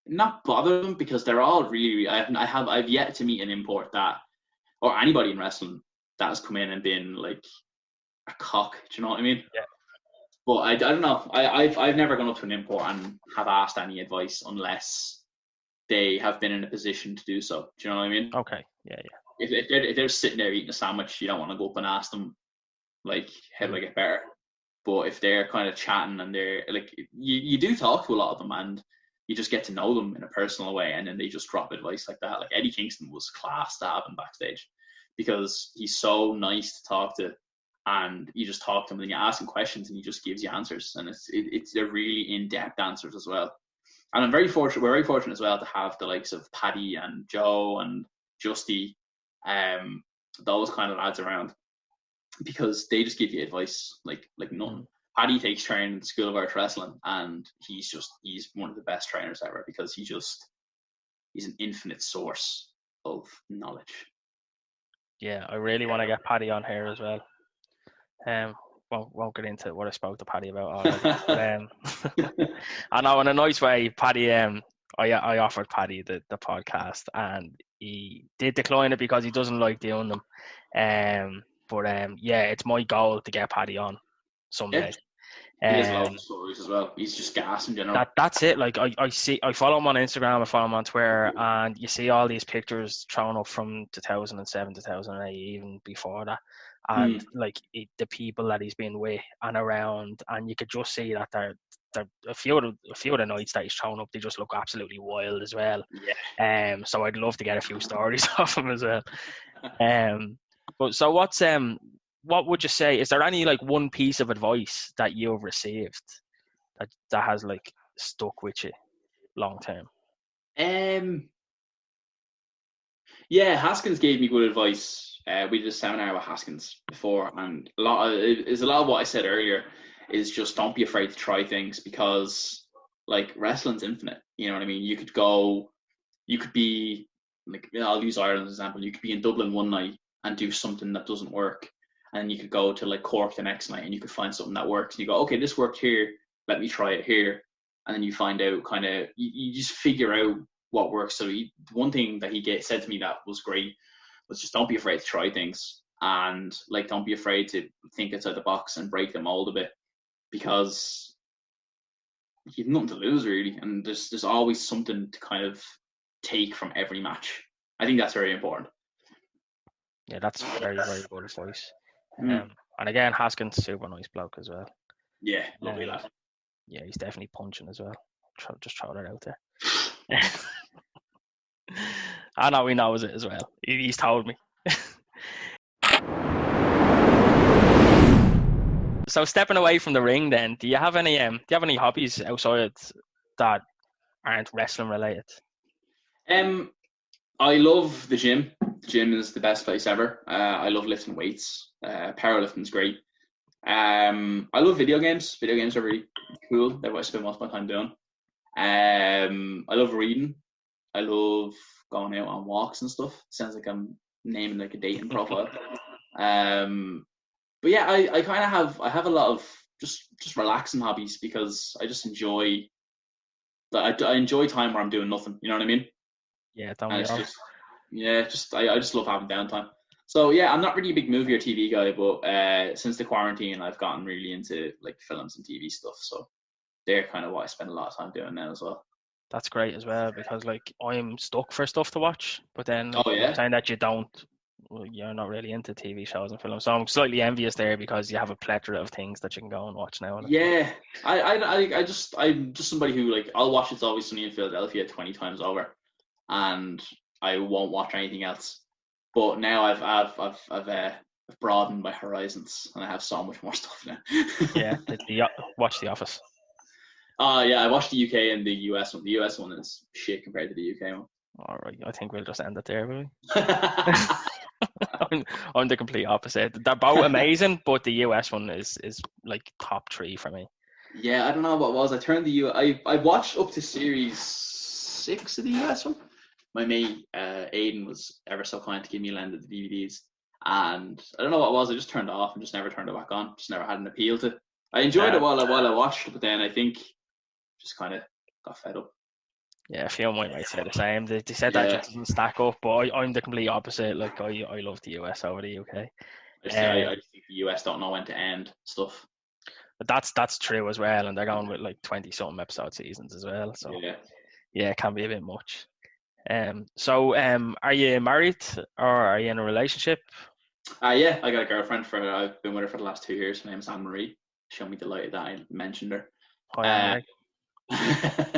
not bother them, because they're all really. I've yet to meet an import that, or anybody in wrestling, that has come in and been like a cock. Do you know what I mean? Yeah. But I don't know. I've never gone up to an import and have asked any advice unless they have been in a position to do so. Do you know what I mean? Okay. Yeah. If they're sitting there eating a sandwich, you don't want to go up and ask them like, how Yeah. do I get better? But if they're kind of chatting and they're like, you do talk to a lot of them and you just get to know them in a personal way, and then they just drop advice like that. Like Eddie Kingston was class to have him backstage because he's so nice to talk to, and you just talk to him and you ask him questions and he just gives you answers, and they're really in-depth answers as well. And I'm very fortunate. We're very fortunate as well to have the likes of Paddy and Joe and Justy, those kind of lads around, because they just give you advice like nothing. Paddy takes training at the School of Irish Wrestling, and he's one of the best trainers ever because he's an infinite source of knowledge. Yeah, I really want to get Paddy on here as well. Won't get into what I spoke to Paddy about already. But, I know in a nice way, Paddy. I offered Paddy the podcast, and he did decline it because he doesn't like doing them. Yeah, it's my goal to get Paddy on someday. He has lots of stories as well. He's just gas in general. That's it. Like I follow him on Instagram, I follow him on Twitter, and you see all these pictures thrown up from 2007, 2008, even before that, and like the people that he's been with and around, and you could just see that they're a few of the nights that he's thrown up, they just look absolutely wild as well. Yeah. So I'd love to get a few stories off him as well. But so what would you say? Is there any like one piece of advice that you've received that has like stuck with you long term? Yeah, Haskins gave me good advice. We did a seminar with Haskins before, and a lot of what I said earlier is just don't be afraid to try things, because like wrestling's infinite. You know what I mean? You could be like, I'll use Ireland as an example. You could be in Dublin one night and do something that doesn't work, and then you could go to like Cork the next night and you could find something that works. And you go, okay, this worked here. Let me try it here, and then you find out kind of you just figure out what works. So one thing that he said to me that was great was just don't be afraid to try things, and like don't be afraid to think outside the box and break the mold a bit, because you've nothing to lose really, and there's always something to kind of take from every match. I think that's very important. Yeah, that's very, very good advice. And again, Haskins, super nice bloke as well. Yeah, lovely lad. Yeah, he's definitely punching as well. Just throw that out there. I know he knows it as well. He's told me. So stepping away from the ring, then, do you have any hobbies outside that aren't wrestling related? I love the gym. The gym is the best place ever. I love lifting weights. Powerlifting's great. I love video games. Video games are really cool. That's what I spend most of my time doing. I love reading. I love going out on walks and stuff. Sounds like I'm naming like a dating profile. But yeah, I kind of have a lot of just relaxing hobbies, because I just enjoy I enjoy time where I'm doing nothing. You know what I mean? Yeah, don't And we all? I just love having downtime. So yeah, I'm not really a big movie or TV guy, but since the quarantine, I've gotten really into like films and TV stuff. So they're kind of what I spend a lot of time doing now as well. That's great as well, because like I'm stuck for stuff to watch, but then like, Oh you're yeah, saying that you're not really into TV shows and films. So I'm slightly envious there, because you have a plethora of things that you can go and watch now. Like. yeah. I'm just somebody who, like, I'll watch It's Always Sunny in Philadelphia 20 times over, and I won't watch anything else. But now I've broadened my horizons, and I have so much more stuff now. Yeah, watch The Office. Yeah, I watched the UK and the US one. The US one is shit compared to the UK one. All right, I think we'll just end it there, will we? I'm the complete opposite. They're both amazing, but the US one is like top 3 for me. Yeah, I don't know what it was. I turned I watched up to series 6 of the US one. My mate Aiden was ever so kind to give me a lend of the DVDs, and I don't know what it was. I just turned it off and just never turned it back on. Just never had an appeal to it. I enjoyed it while I watched, but then I think just kind of got fed up. Yeah, a few of my mates say the same. They said that just doesn't stack up, but I'm the complete opposite. Like I love the US over the UK. I just think the US don't know when to end stuff. But that's true as well, and they're going with like 20 something episode seasons as well. So yeah, it can be a bit much. So are you married or are you in a relationship? Yeah, I got a girlfriend I've been with her for the last 2 years. Her name's Anne Marie. she'll be delighted that I mentioned her. Hi, Anne-Marie.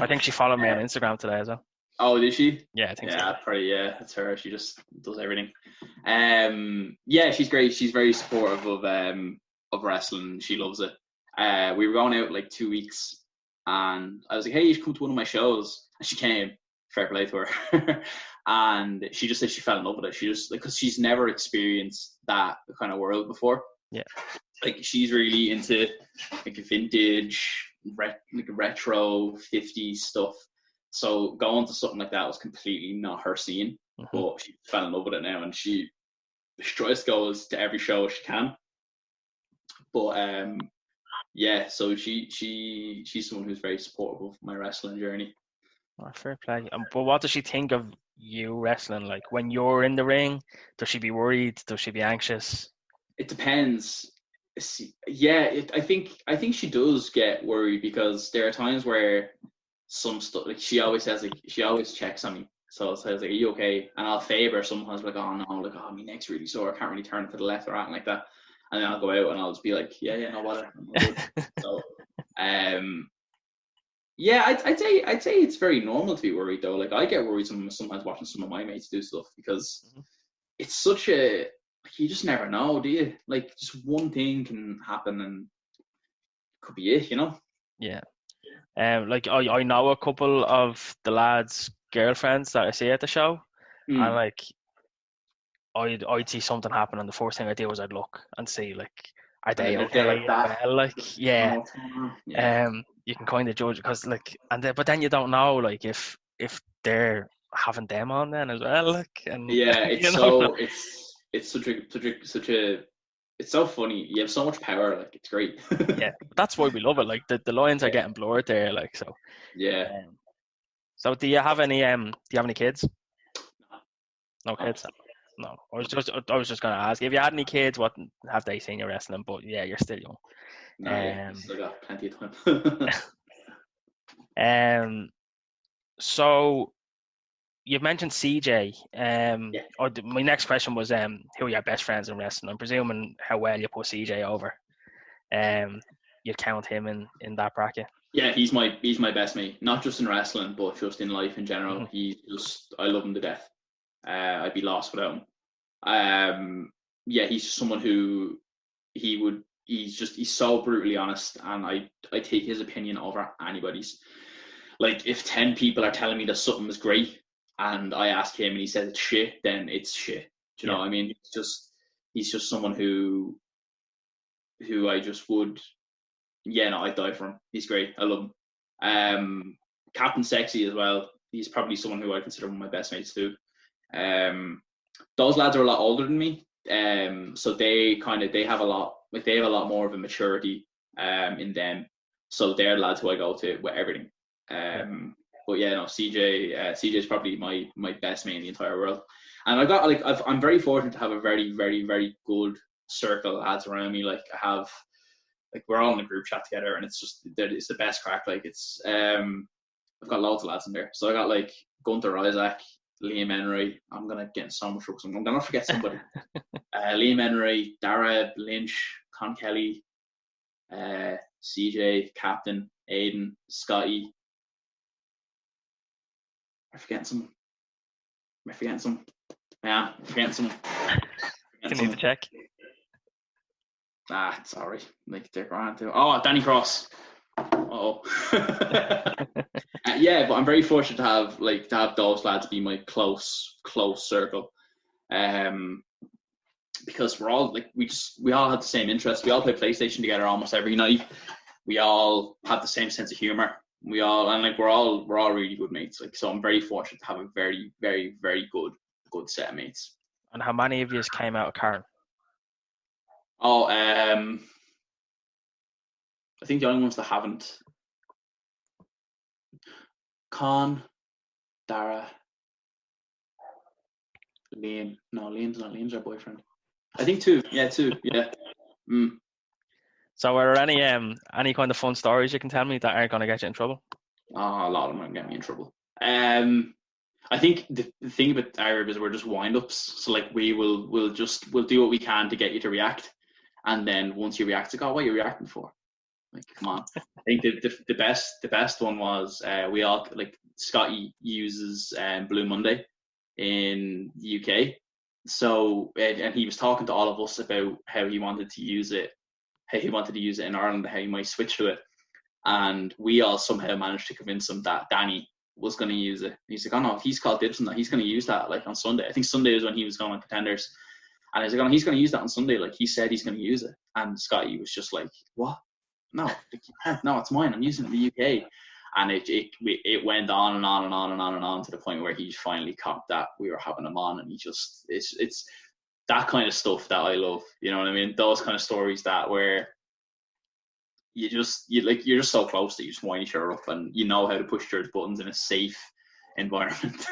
I think she followed me on Instagram today as well. Oh, did she? Yeah, I think so. Probably, yeah, that's her. She just does everything. Yeah, she's great. She's very supportive of wrestling. She loves it. We were going out like 2 weeks, and I was like, "Hey, you should come to one of my shows." And she came. Fair play to her. And she just said she fell in love with it. She just, like, because she's never experienced that kind of world before. Yeah. Like, she's really into like vintage, like retro 50s stuff. So going to something like that was completely not her scene. Mm-hmm. But she fell in love with it now, and she tries to go to every show she can. But yeah, so she's someone who's very supportive of my wrestling journey. Oh, fair play. But what does she think of you wrestling? Like when you're in the ring, does she be worried? Does she be anxious? It depends. Yeah, I think she does get worried, because there are times where some stuff, like, she always says, like, she always checks on me. So it says like, "Are you okay?" And I'll favor sometimes, like, "Oh no, like, oh, my neck's really sore. I can't really turn it to the left or anything like that." And then I'll go out and I'll just be like, "Yeah, no bother, I'm all good." So, yeah, I'd say it's very normal to be worried though. Like, I get worried sometimes watching some of my mates do stuff, because Mm-hmm. it's such a, like, you just never know, do you? Like, just one thing can happen and it could be it, you know? Yeah. Like I know a couple of the lads' girlfriends that I see at the show, and Mm. like I'd see something happen, and the first thing I do is I'd look and see, like, are And they then if they're okay like as that, well? Like, I don't yeah. know what's going on. Yeah. You can kind of judge, because like, but then you don't know, like, if they're having them on then as well, like, and Yeah, it's you know. So, so it's such a it's so funny. You have so much power, like, it's great. yeah, that's why we love it. Like the lines are Yeah. getting blurred there, like, so. Yeah. Um, so do you have any kids? No Oh, kids. No. I was just gonna ask if you had any kids. What have they seen you wrestling? But yeah, you're still young. no, yeah, you Um. still got plenty of time. Um. So you've mentioned CJ. Yeah. My next question was who are your best friends in wrestling? I'm presuming how well you put CJ over. Um. You'd count him in that bracket. Yeah, he's my best mate. Not just in wrestling, but just in life in general. Hmm. I love him to death. I'd be lost without him. Yeah, he's just someone who he's so brutally honest, and I take his opinion over anybody's. Like, if 10 people are telling me that something is great, and I ask him and he says it's shit, then it's shit. Do you know Yeah. what I mean? He's just someone who I just would, yeah, no, I'd die for him. He's great. I love him. Captain Sexy as well. He's probably someone who I consider one of my best mates too. Um, those lads are a lot older than me. So they have a lot more of a maturity in them. So they're lads who I go to with everything. Yeah. But yeah, no, CJ is probably my best mate in the entire world. And I'm very fortunate to have a very, very, very good circle of lads around me. Like, we're all in a group chat together, and it's the best crack. Like, I've got loads of lads in there. So I got like Gunther Isaac, Liam Henry. I'm gonna get in so much trouble. I'm gonna forget somebody. Liam Henry, Dara Lynch, Con Kelly, CJ, Captain, Aiden, Scotty. Am I forgetting some? Am I forgetting some? Yeah, I'm forgetting some. Can need to check. Sorry. Like, they're grand too. Oh, Danny Cross. Oh. Yeah, but I'm very fortunate to have those lads be my close circle. Because we're all like we all have the same interests. We all play PlayStation together almost every night. We all have the same sense of humor. We're all really good mates. Like, so I'm very fortunate to have a very, very, very good set of mates. And how many of you came out of Karen? Oh, I think the only ones that haven't, Con, Dara, Liam. No, Liam's not. Liam's our boyfriend. I think two. Yeah, two. Yeah. Mm. So are there any kind of fun stories you can tell me that aren't going to get you in trouble? Oh, a lot of them are getting me in trouble. I think the thing about Arab is we're just wind-ups. So, like, we'll do what we can to get you to react, and then once you react, it's like, oh, what are you reacting for? Like, come on. I think the best one was we all like Scotty uses Blue Monday in the UK. So and he was talking to all of us about how he wanted to use it, in Ireland, how he might switch to it. And we all somehow managed to convince him that Danny was going to use it. He's like, oh no, he's called Dibs on that. He's going to use that like on Sunday. I think Sunday is when he was going on Contenders. And I was like, oh, he's going to use that on Sunday. Like he said he's going to use it. And Scotty was just like, what? No, no, it's mine. I'm using it in the UK. And it went on and on and on and on and on to the point where he finally copped that we were having him on, and he just it's that kind of stuff that I love. You know what I mean? Those kind of stories that where you're just so close that you just wind each other up, and you know how to push each other's buttons in a safe environment.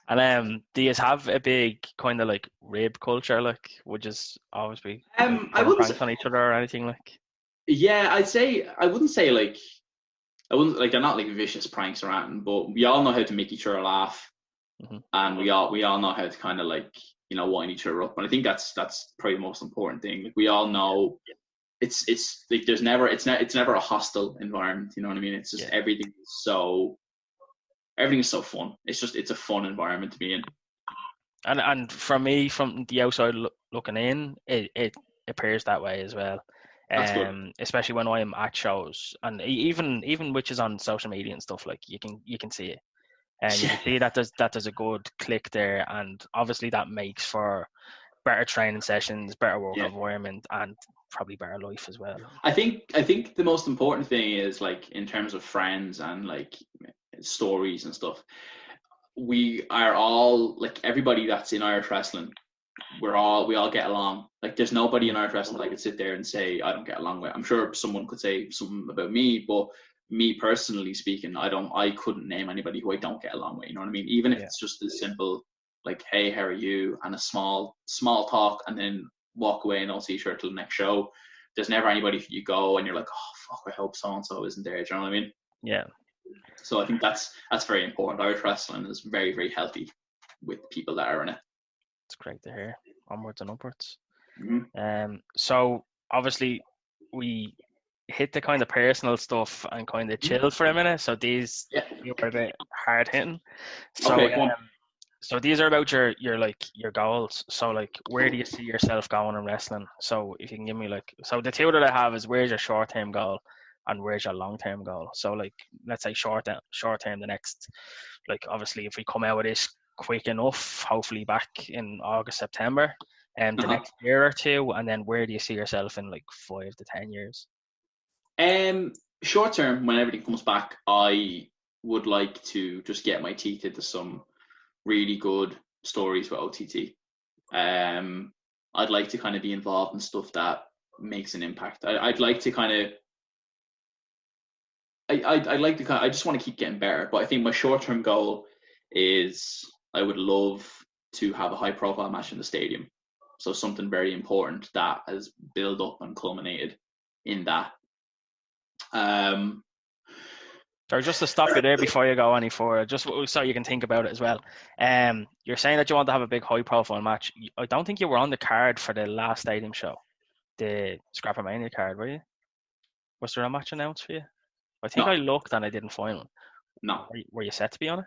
And do you have a big kind of like rib culture? Like, would you always be I wouldn't pranks on each other or anything like? Yeah, I wouldn't say like they're not like vicious pranks or anything, but we all know how to make each other laugh, and we all know how to kind of like wind each other up, and I think that's probably the most important thing. Like we all know it's like it's never a hostile environment. You know what I mean? It's just everything is so fun. It's a fun environment to be in. And for me, from the outside looking in, it appears that way as well. That's good. Especially when I'm at shows, and even which is on social media and stuff, like you can see it, and you can see that there's a good click there, and obviously that makes for better training sessions, better work environment, and probably better life as well. I think the most important thing is like in terms of friends and like stories and stuff. We are all like everybody that's in Irish wrestling. We all get along. Like there's nobody in Irish wrestling that I could sit there and say I don't get along with. I'm sure someone could say something about me, but me personally speaking, I couldn't name anybody who I don't get along with. You know what I mean? Even if it's just as simple like, hey, how are you? And a small talk, and then walk away and don't see each other till the next show. There's never anybody you go and you're like, oh fuck, I hope so and so isn't there. Do you know what I mean? Yeah. So I think that's very important. Irish wrestling is very, very healthy with people that are in it. It's great to hear. Onwards and upwards. Mm-hmm. So obviously we hit the kind of personal stuff and kind of chilled for a minute. So these were a bit hard hitting. So Okay, so these are about your goals. So like, where do you see yourself going in wrestling? So if you can give me like, so the two that I have is where's your short term goal and where's your long term goal. So like, let's say short term, the next, like obviously if we come out of this quick enough, hopefully back in August, September, and the next year or two, and then where do you see yourself in like 5 to 10 years? Short term, when everything comes back, I would like to just get my teeth into some really good stories with OTT. I'd like to kind of be involved in stuff that makes an impact. I'd like to kind of I'd like to I just want to keep getting better, but I think my short term goal is I would love to have a high profile match in the stadium. So something very important that has built up and culminated in that. Sorry, just to stop you there before you go any further, just so you can think about it as well. You're saying that you want to have a big high profile match. I don't think you were on the card for the last stadium show, the Scrapper Mania card, were you? Was there a match announced for you? I think I looked and I didn't find one. No. Were you set to be on it?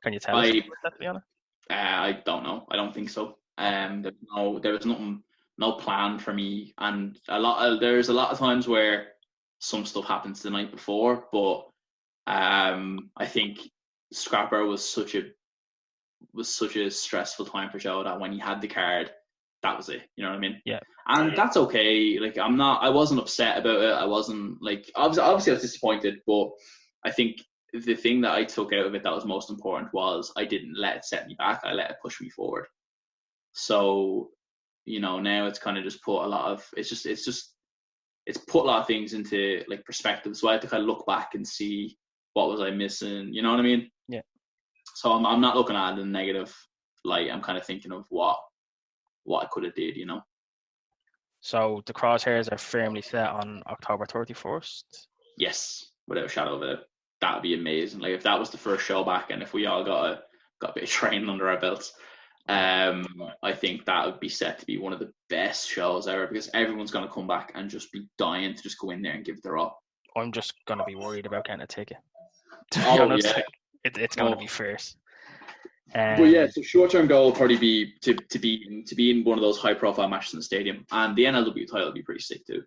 Can you tell us if you were set to be on it? I don't know. I don't think so. There was nothing, no plan for me, and there's a lot of times where some stuff happens the night before, but I think Scrapper was such a stressful time for Joe that when he had the card, that was it. You know what I mean? Yeah. And that's okay. Like I wasn't upset about it. I wasn't like obviously I was disappointed, but I think the thing that I took out of it that was most important was I didn't let it set me back. I let it push me forward. So, now it's kind of just put a lot of it's put a lot of things into like perspective. So I had to kind of look back and see what was I missing. You know what I mean? Yeah. So I'm not looking at it in a negative light. I'm kind of thinking of what I could have did. So the crosshairs are firmly set on October 31st. Yes, without a shadow of a doubt. That would be amazing. Like if that was the first show back, and if we all got a bit of training under our belts, I think that would be set to be one of the best shows ever because everyone's going to come back and just be dying to just go in there and give it their all. I'm just gonna be worried about getting a ticket. To be Oh honest, yeah, like it's going to be fierce. but yeah, so short-term goal would probably be to be in one of those high-profile matches in the stadium, and the NLW title would be pretty sick too.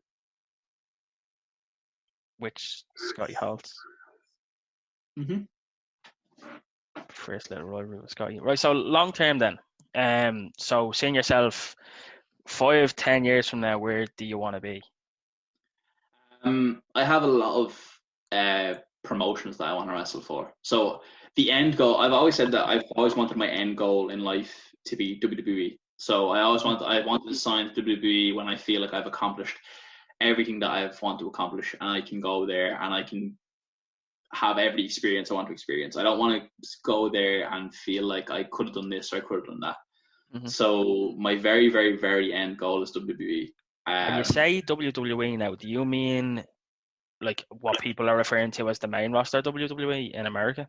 Which Scotty holds. Mm-hmm. First little rivalry with Scotty. Right, so long term then. So seeing yourself 5-10 years from now, where do you want to be? I have a lot of promotions that I want to wrestle for. So the end goal, I've always said that I've always wanted my end goal in life to be WWE. So I wanted to sign to WWE when I feel like I've accomplished everything that I've wanted to accomplish, and I can go there and I can have every experience I want to experience. I don't want to go there and feel like I could have done this or I could have done that. Mm-hmm. So my very, very, very end goal is WWE. When you say WWE now, do you mean like what people are referring to as the main roster WWE in America?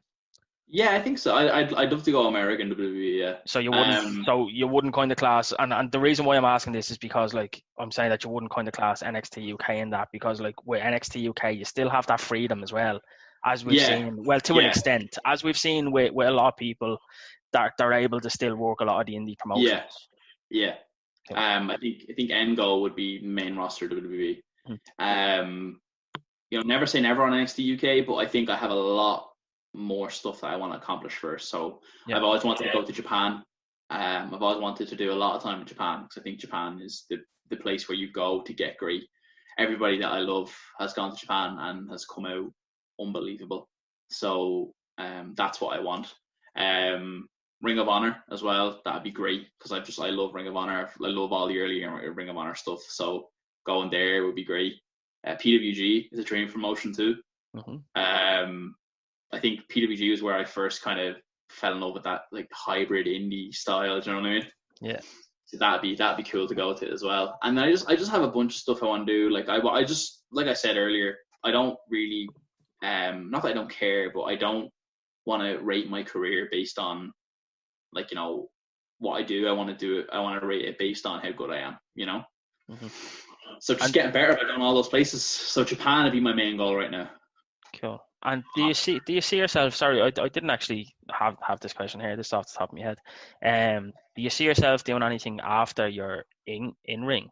Yeah, I think so. I'd love to go American WWE. Yeah. So you wouldn't kind of class, and the reason why I'm asking this is because like I'm saying that you wouldn't kind of class NXT UK in that, because like with NXT UK you still have that freedom as well, as we've Yeah, seen, well, to an yeah, extent, as we've seen with a lot of people, that they're able to still work a lot of the indie yeah, promotions. yeah. So, I think end goal would be main roster WWE. hmm, Never say never on NXT UK, but I think I have a lot more stuff that I want to accomplish first. So yeah, I've always wanted to go to Japan. I've always wanted to do a lot of time in Japan because I think Japan is the place where you go to get great. Everybody that I love has gone to Japan and has come out unbelievable. So that's what I want. Ring of Honor as well. That'd be great because I love Ring of Honor. I love all the early Ring of Honor stuff. So going there would be great. PWG is a dream promotion too. hmm, I think PWG was where I first kind of fell in love with that like hybrid indie style. Do you know what I mean? yeah, So that'd be cool to go to as well. And then I just have a bunch of stuff I want to do. Like I just like I said earlier, I don't really not that I don't care, but I don't want to rate my career based on like what I do. I want to do it. I want to rate it based on how good I am. hmm. So just And getting better by going all those places. So Japan would be my main goal right now. cool. And do you see yourself? Sorry, I didn't actually have this question here. This is off the top of my head. Do you see yourself doing anything after you're in ring?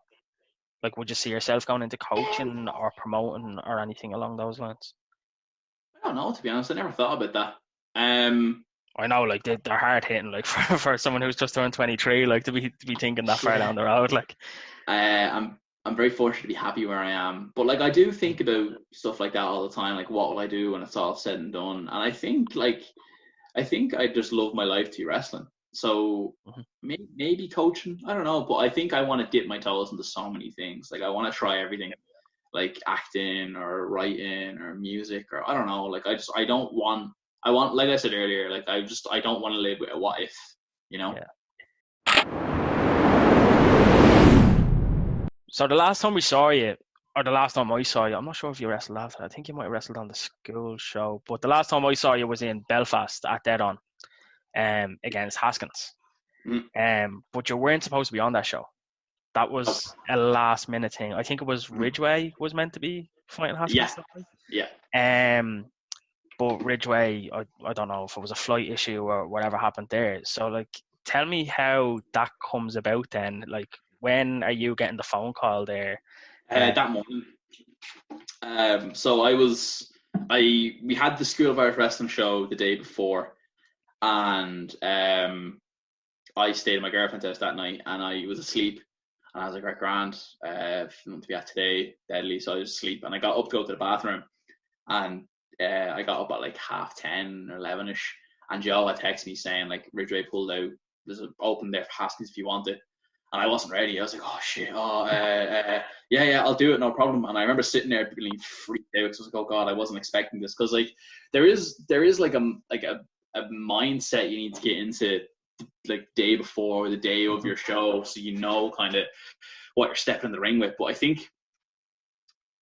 Like, would you see yourself going into coaching or promoting or anything along those lines? I don't know, to be honest. I never thought about that. Um, I know, like they're hard hitting, like for someone who's just turned 23, like to be thinking that far yeah, down the road, like. I'm very fortunate to be happy where I am. But like, I do think about stuff like that all the time. Like, what will I do when it's all said and done? And I think I just love my life to be wrestling. So Mhm. maybe coaching. I don't know, but I think I want to dip my toes into so many things. Like, I want to try everything, like acting or writing or music or I don't know. Like, I don't want. I want, like I said earlier, like I don't want to live with a what if, you know. Yeah. So the last time we saw you, or the last time I saw you, I'm not sure if you wrestled after. I think you might have wrestled on the school show, but the last time I saw you was in Belfast at Dead On, against Haskins. Mm. But you weren't supposed to be on that show. That Oh, was a last minute thing. I think it was mm. Ridgeway was meant to be fighting Yeah, Haskins that yeah. night. But Ridgeway, I don't know if it was a flight issue or whatever happened there. So like, tell me how that comes about then. Like, when are you getting the phone call there? That morning. So we had the School of Irish Wrestling show the day before, and I stayed at my girlfriend's house that night, and I was asleep, and I was like, right, grand, to be at today, deadly. So I was asleep, and I got up to go to the bathroom, and I got up at like 10:30 or 11ish, and Joe had texted me saying like Ridgeway pulled out. There's an open there for Haskins if you want it. And I wasn't ready. I was like, oh shit, yeah, I'll do it, no problem. And I remember sitting there being freaked out because I was like, oh god, I wasn't expecting this because like there is like a mindset you need to get into like day before or the day of Mhm. your show, so you know kind of what you're stepping in the ring with. But I think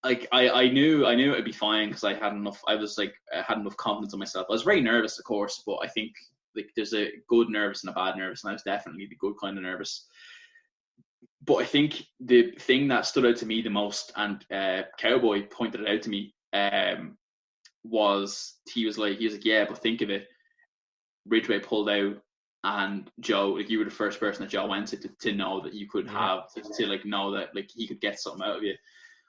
like I knew it'd be fine because I had enough. I had enough confidence in myself. I was very nervous, of course, but I think like there's a good nervous and a bad nervous, and I was definitely the good kind of nervous. But I think the thing that stood out to me the most, and Cowboy pointed it out to me, was he was like, yeah, but think of it, Ridgway pulled out, and Joe, like you were the first person that Joe went to know that you could have to like know that like he could get something out of you.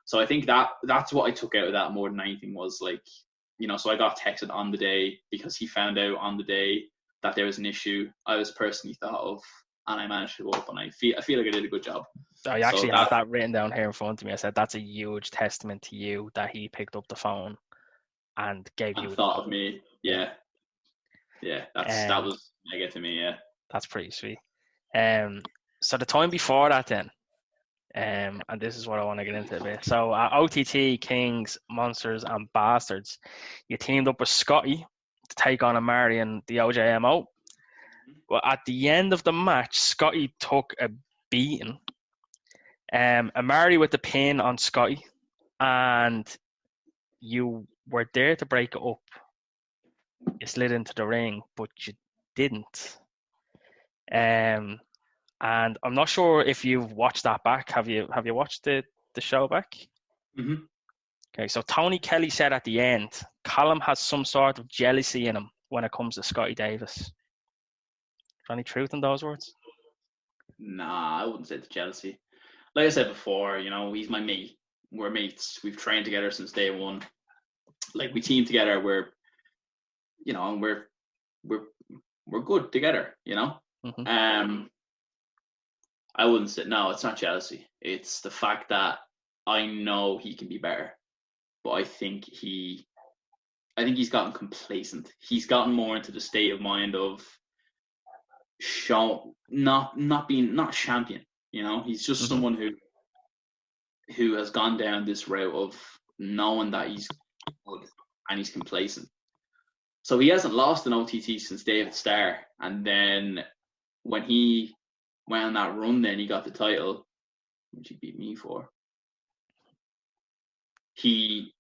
So I think that's what I took out of that more than anything was like, so I got texted on the day because he found out on the day that there was an issue I was personally thought of, and I managed to go up, and I feel like I did a good job. I actually have that written down here in front of me. I said that's a huge testament to you that he picked up the phone and gave you thought of me. Yeah. That was mega to me. Yeah, that's pretty sweet. So the time before that, then, and this is what I want to get into a bit. So at OTT Kings, Monsters, and Bastards, you teamed up with Scotty to take on Amari and the OJMO. Well, at the end of the match, Scotty took a beating. Amari with the pin on Scotty, and you were there to break it up. You slid into the ring, but you didn't. And I'm not sure if you've watched that back. Have you watched the show back? Mm-hmm. Okay, so Tony Kelly said at the end, Calum has some sort of jealousy in him when it comes to Scotty Davis. Is there any truth in those words? Nah, I wouldn't say it's jealousy. Like I said before, he's my mate. We're mates. We've trained together since day one. Like we team together. And we're good together. Mm-hmm. I wouldn't say no. It's not jealousy. It's the fact that I know he can be better, but I think he's gotten complacent. He's gotten more into the state of mind of not champion. He's just someone who has gone down this route of knowing that he's good and he's complacent. So he hasn't lost an OTT since David Starr, and then when he went on that run, then he got the title, which he beat me for. He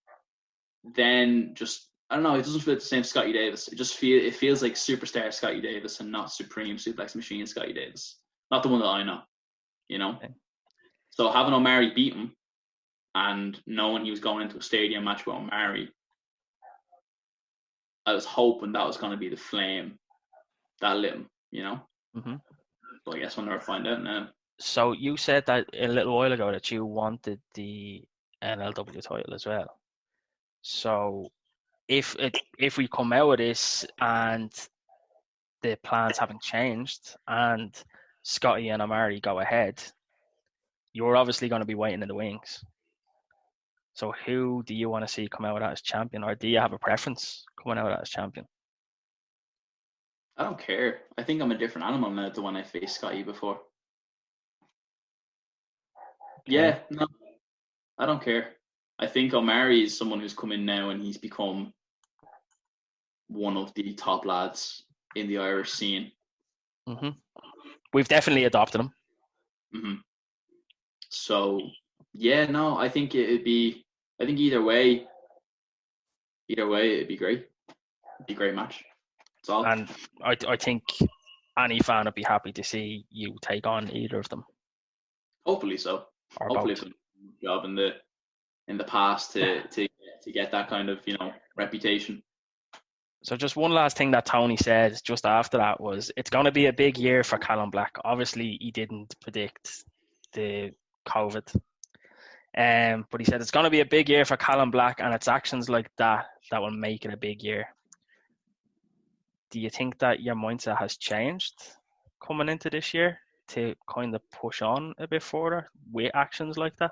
then just, I don't know, it doesn't feel the same Scotty Davis. It feels like superstar Scotty Davis and not Supreme Suplex Machine Scotty Davis. Not the one that I know, Okay. So having Omari beat him and knowing he was going into a stadium match with Omari, I was hoping that was going to be the flame that lit him, Mm-hmm. But I guess we'll never find out now. So you said that a little while ago that you wanted the NLW title as well. So if we come out of this and the plans haven't changed and Scotty and Amari go ahead, you're obviously going to be waiting in the wings. So who do you want to see come out as champion, or do you have a preference coming out as champion? I don't care. I think I'm a different animal now than when I faced Scotty before. Okay. Yeah, no, I don't care. I think Omari is someone who's come in now and he's become one of the top lads in the Irish scene. Mm-hmm. We've definitely adopted him. Mm-hmm. So, yeah, no, I think it'd be. I think either way, it'd be great. It'd be a great match. That's all. And I think any fan would be happy to see you take on either of them. Hopefully so. Or hopefully, both. It's a job in the past to get that kind of reputation. So just one last thing that Tony said just after that was, it's going to be a big year for Calum Black. Obviously, he didn't predict the COVID. But he said it's going to be a big year for Calum Black, and it's actions like that will make it a big year. Do you think that your mindset has changed coming into this year to kind of push on a bit further with actions like that?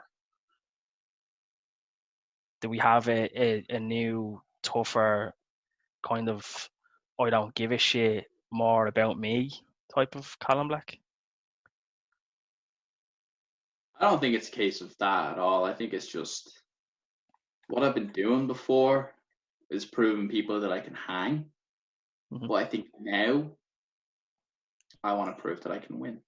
Do we have a new, tougher kind of, I don't give a shit, more about me type of Calum Black? I don't think it's a case of that at all. I think it's just what I've been doing before is proving people that I can hang. Mm-hmm. But I think now I want to prove that I can win.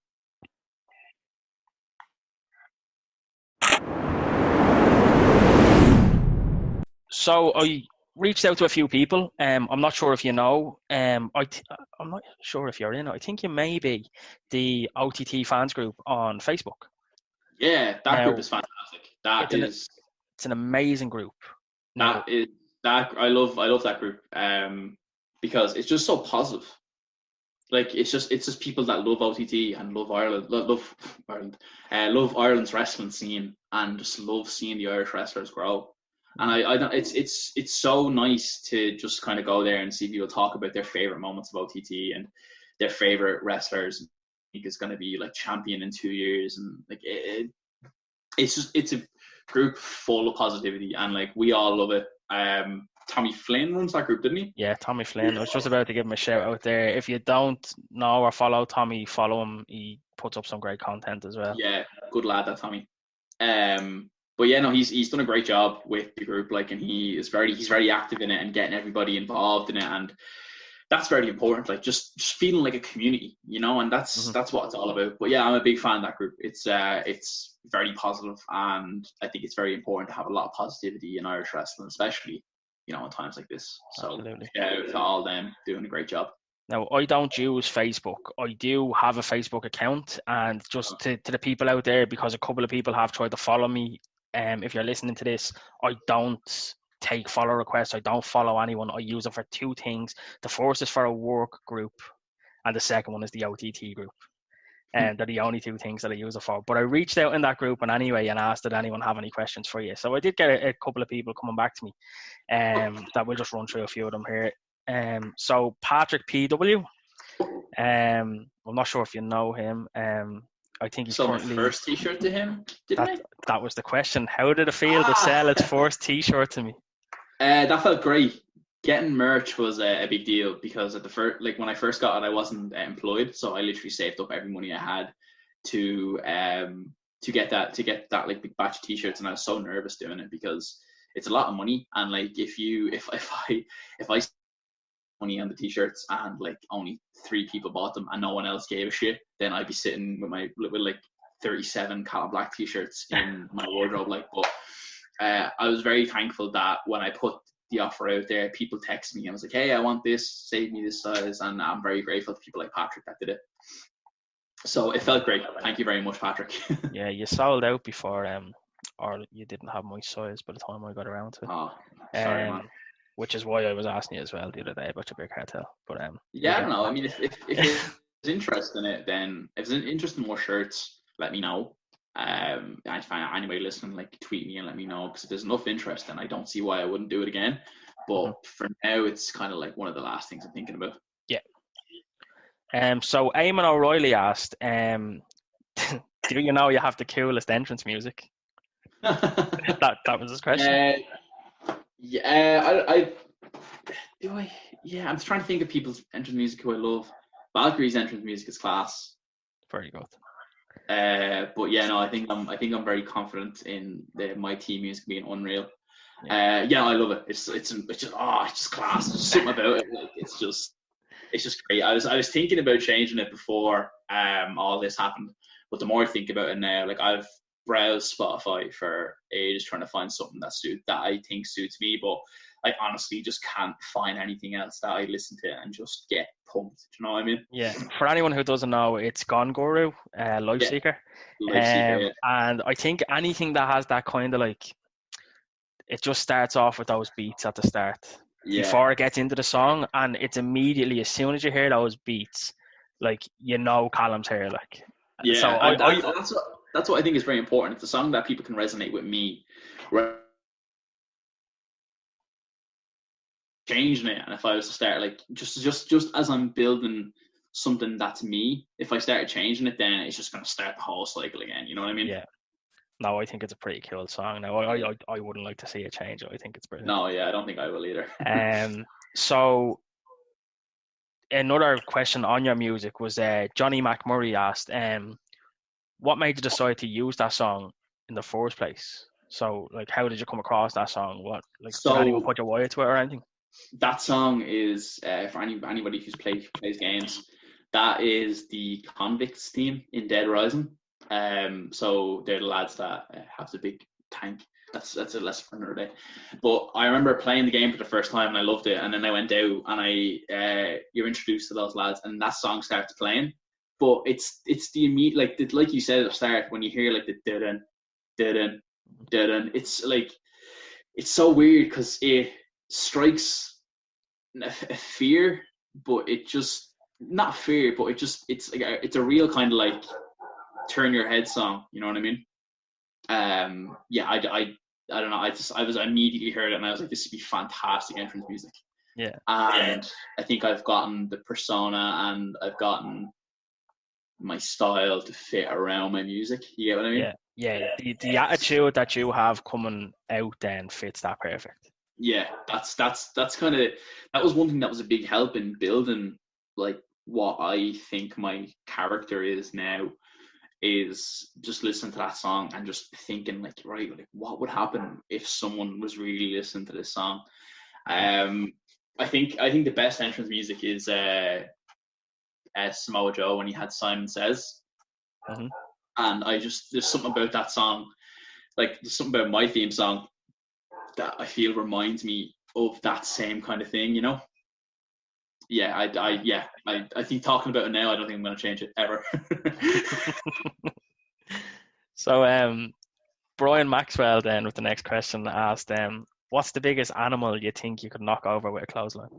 So I reached out to a few people. I'm not sure if you know. I'm not sure if you're in. I think you may be the OTT fans group on Facebook. Yeah, that group Now is fantastic. it's an amazing group. Now, That is that I love that group because it's just so positive. Like it's just people that love OTT and love Ireland, love Ireland's wrestling scene, and just love seeing the Irish wrestlers grow. And I don't, it's so nice to just kind of go there and see people talk about their favorite moments of OTT and their favorite wrestlers. I think is going to be like champion in 2 years, and like it's a group full of positivity, and like we all love it. Tommy Flynn runs that group, didn't he? yeah, Tommy Flynn. I was just about to give him a shout out there. If you don't know or follow Tommy, follow him. He puts up some great content as well. Yeah, good lad, that Tommy. But yeah, no, he's done a great job with the group, like, and he's very active in it and getting everybody involved in it, and that's very important. Like, just feeling like a community, and that's what it's all about. But yeah, I'm a big fan of that group. It's very positive, and I think it's very important to have a lot of positivity in Irish wrestling, especially in times like this. So Absolutely. to all them doing a great job. Now, I don't use Facebook. I do have a Facebook account, and just to the people out there, because a couple of people have tried to follow me. If you're listening to this, I don't take follow requests. I don't follow anyone. I use it for two things. The first is for a work group, and the second one is the OTT group. And they're the only two things that I use it for. But I reached out in that group and asked did anyone have any questions for you. So I did get a couple of people coming back to me. That we'll just run through a few of them here. So Patrick PW. I'm not sure if you know him. I think he's currently. My first T-shirt to him, that was the question. How did it feel to sell its first T-shirt to me? That felt great. Getting merch was a big deal because at the first, like when I first got it, I wasn't employed, so I literally saved up every money I had to get that like big batch of T-shirts, and I was so nervous doing it because it's a lot of money, and like if I money on the T-shirts and like only 3 people bought them and no one else gave a shit, then I'd be sitting with like 37 Calum Black T-shirts in my wardrobe. Like, but I was very thankful that when I put the offer out there, people texted me and was like, "Hey, I want this, save me this size," and I'm very grateful to people like Patrick that did it. So it felt great. Thank you very much, Patrick. Yeah, you sold out before, or you didn't have my size by the time I got around to it. Oh, sorry, man. Which is why I was asking you as well the other day about your big cartel. But yeah, I don't know. I mean, if there's interest in it, then if there's an interest in more shirts, let me know. I find anybody listening, like, tweet me and let me know, because if there's enough interest, then I don't see why I wouldn't do it again. But for now, it's kind of like one of the last things I'm thinking about. Yeah. So Eamon O'Reilly asked, do you know you have the coolest entrance music? that was his question. Yeah, I'm just trying to think of people's entrance music who I love. Valkyrie's entrance music is class. Very good. But yeah, no, I think I'm very confident in my team music being unreal. Yeah, I love it. It's just class. There's something about it. Like, it's just great. I was thinking about changing it before all this happened, but the more I think about it now, like, I've browsed Spotify for ages trying to find something that I think suits me, but I honestly just can't find anything else that I listen to and just get pumped. Do you know what I mean? Yeah. For anyone who doesn't know, it's Gone Guru, Life Seeker. And I think anything that has that kind of like, it just starts off with those beats at the start before it gets into the song, and it's immediately, as soon as you hear those beats, like, Calum's here, like. Yeah. So that's what I think is very important. It's a song that people can resonate with me. Changing it, and if I was to start like just as I'm building something that's me, if I started changing it, then it's just going to start the whole cycle again. You know what I mean? Yeah. No, I think it's a pretty cool song. Now, I wouldn't like to see it change. I think it's brilliant. No, yeah, I don't think I will either. So another question on your music was Johnny McMurray asked, what made you decide to use that song in the first place? So, like, how did you come across that song? Did anyone put your wire to it or anything? That song is for anybody who's plays games. That is the Convicts theme in Dead Rising. So they're the lads that have the big tank that's a lesson for another day. But I remember playing the game for the first time and I loved it. And then I went out and you're introduced to those lads, and that song starts playing. But it's the immediate, like you said at the start, when you hear like the didn't, it's like, it's so weird because it strikes a fear, but it just, not fear, but it's like it's a real kind of like turn your head song. You know what I mean? Yeah, I don't know. I immediately heard it and I was like, this would be fantastic entrance music. Yeah. And I think I've gotten the persona and I've gotten my style to fit around my music. You get what I mean? Yeah. The attitude that you have coming out then fits that perfect. Yeah, that's kind of, that was one thing that was a big help in building like what I think my character is now, is just listening to that song and just thinking like, right, like what would happen if someone was really listening to this song. I think the best entrance music is Samoa Joe when he had Simon Says. Mm-hmm. And there's something about that song, like there's something about my theme song that I feel reminds me of that same kind of thing, you know? Yeah, I think talking about it now, I don't think I'm going to change it ever. So, Brian Maxwell then with the next question asked, what's the biggest animal you think you could knock over with a clothesline?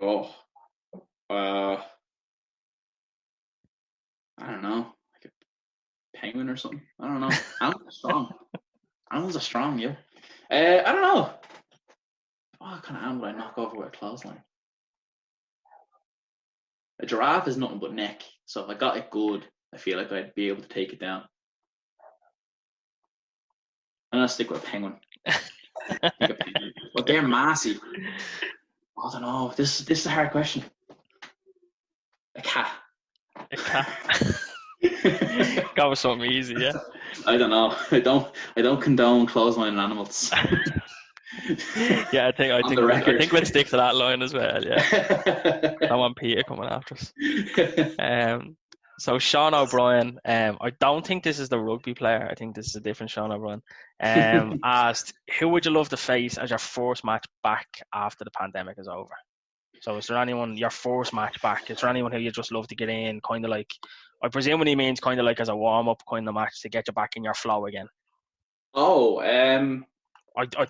Oh, I don't know, like a penguin or something. I don't know. Animals are strong. Animals are strong, yeah. I don't know. What kind of animal would I knock over with a clothesline? A giraffe is nothing but neck, so if I got it good, I feel like I'd be able to take it down. I'm gonna stick with a penguin. But they're massive. I don't know. This is a hard question. A cat. A cat. Go with something easy, yeah. I don't know. I don't condone clotheslining animals. Yeah, I think we'll stick to that line as well. Yeah, I want Peter coming after us. So Sean O'Brien, I don't think this is the rugby player. I think this is a different Sean O'Brien. Asked, who would you love to face as your first match back after the pandemic is over? So is there anyone, your first match back? Is there anyone who you just love to get in, kind of like, I presume what he means, kind of like as a warm up kind of match to get you back in your flow again? Oh,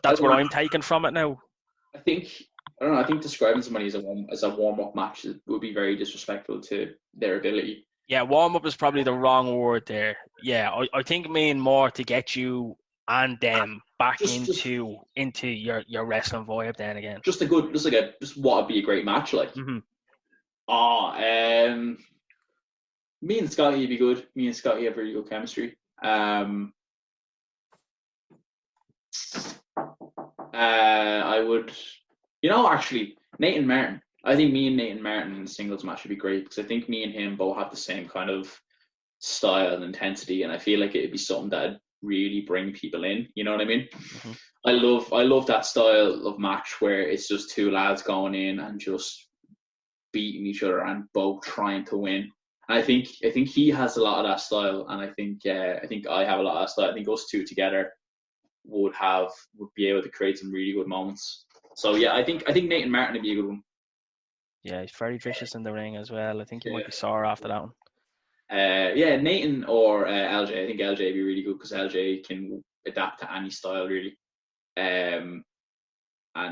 that's what I'm taking from it now. I don't know. I think describing somebody as a warm up match would be very disrespectful to their ability. Yeah, warm up is probably the wrong word there. Yeah, I think mean more to get you and them back into your wrestling vibe then again. Just what would be a great match like. Mm-hmm. Me and Scotty would be good. Me and Scotty have really good chemistry. I would, actually, Nathan Martin. I think me and Nathan Martin in a singles match would be great because I think me and him both have the same kind of style and intensity, and I feel like it'd be something that'd really bring people in. You know what I mean? Mm-hmm. I love that style of match where it's just two lads going in and just beating each other and both trying to win. And I think he has a lot of that style, and I think I have a lot of that style. I think us two together would be able to create some really good moments. So yeah, I think Nathan Martin would be a good one. Yeah, he's very vicious in the ring as well. I think he might be sore after that one. Yeah, Nathan or LJ. I think LJ would be really good because LJ can adapt to any style really, and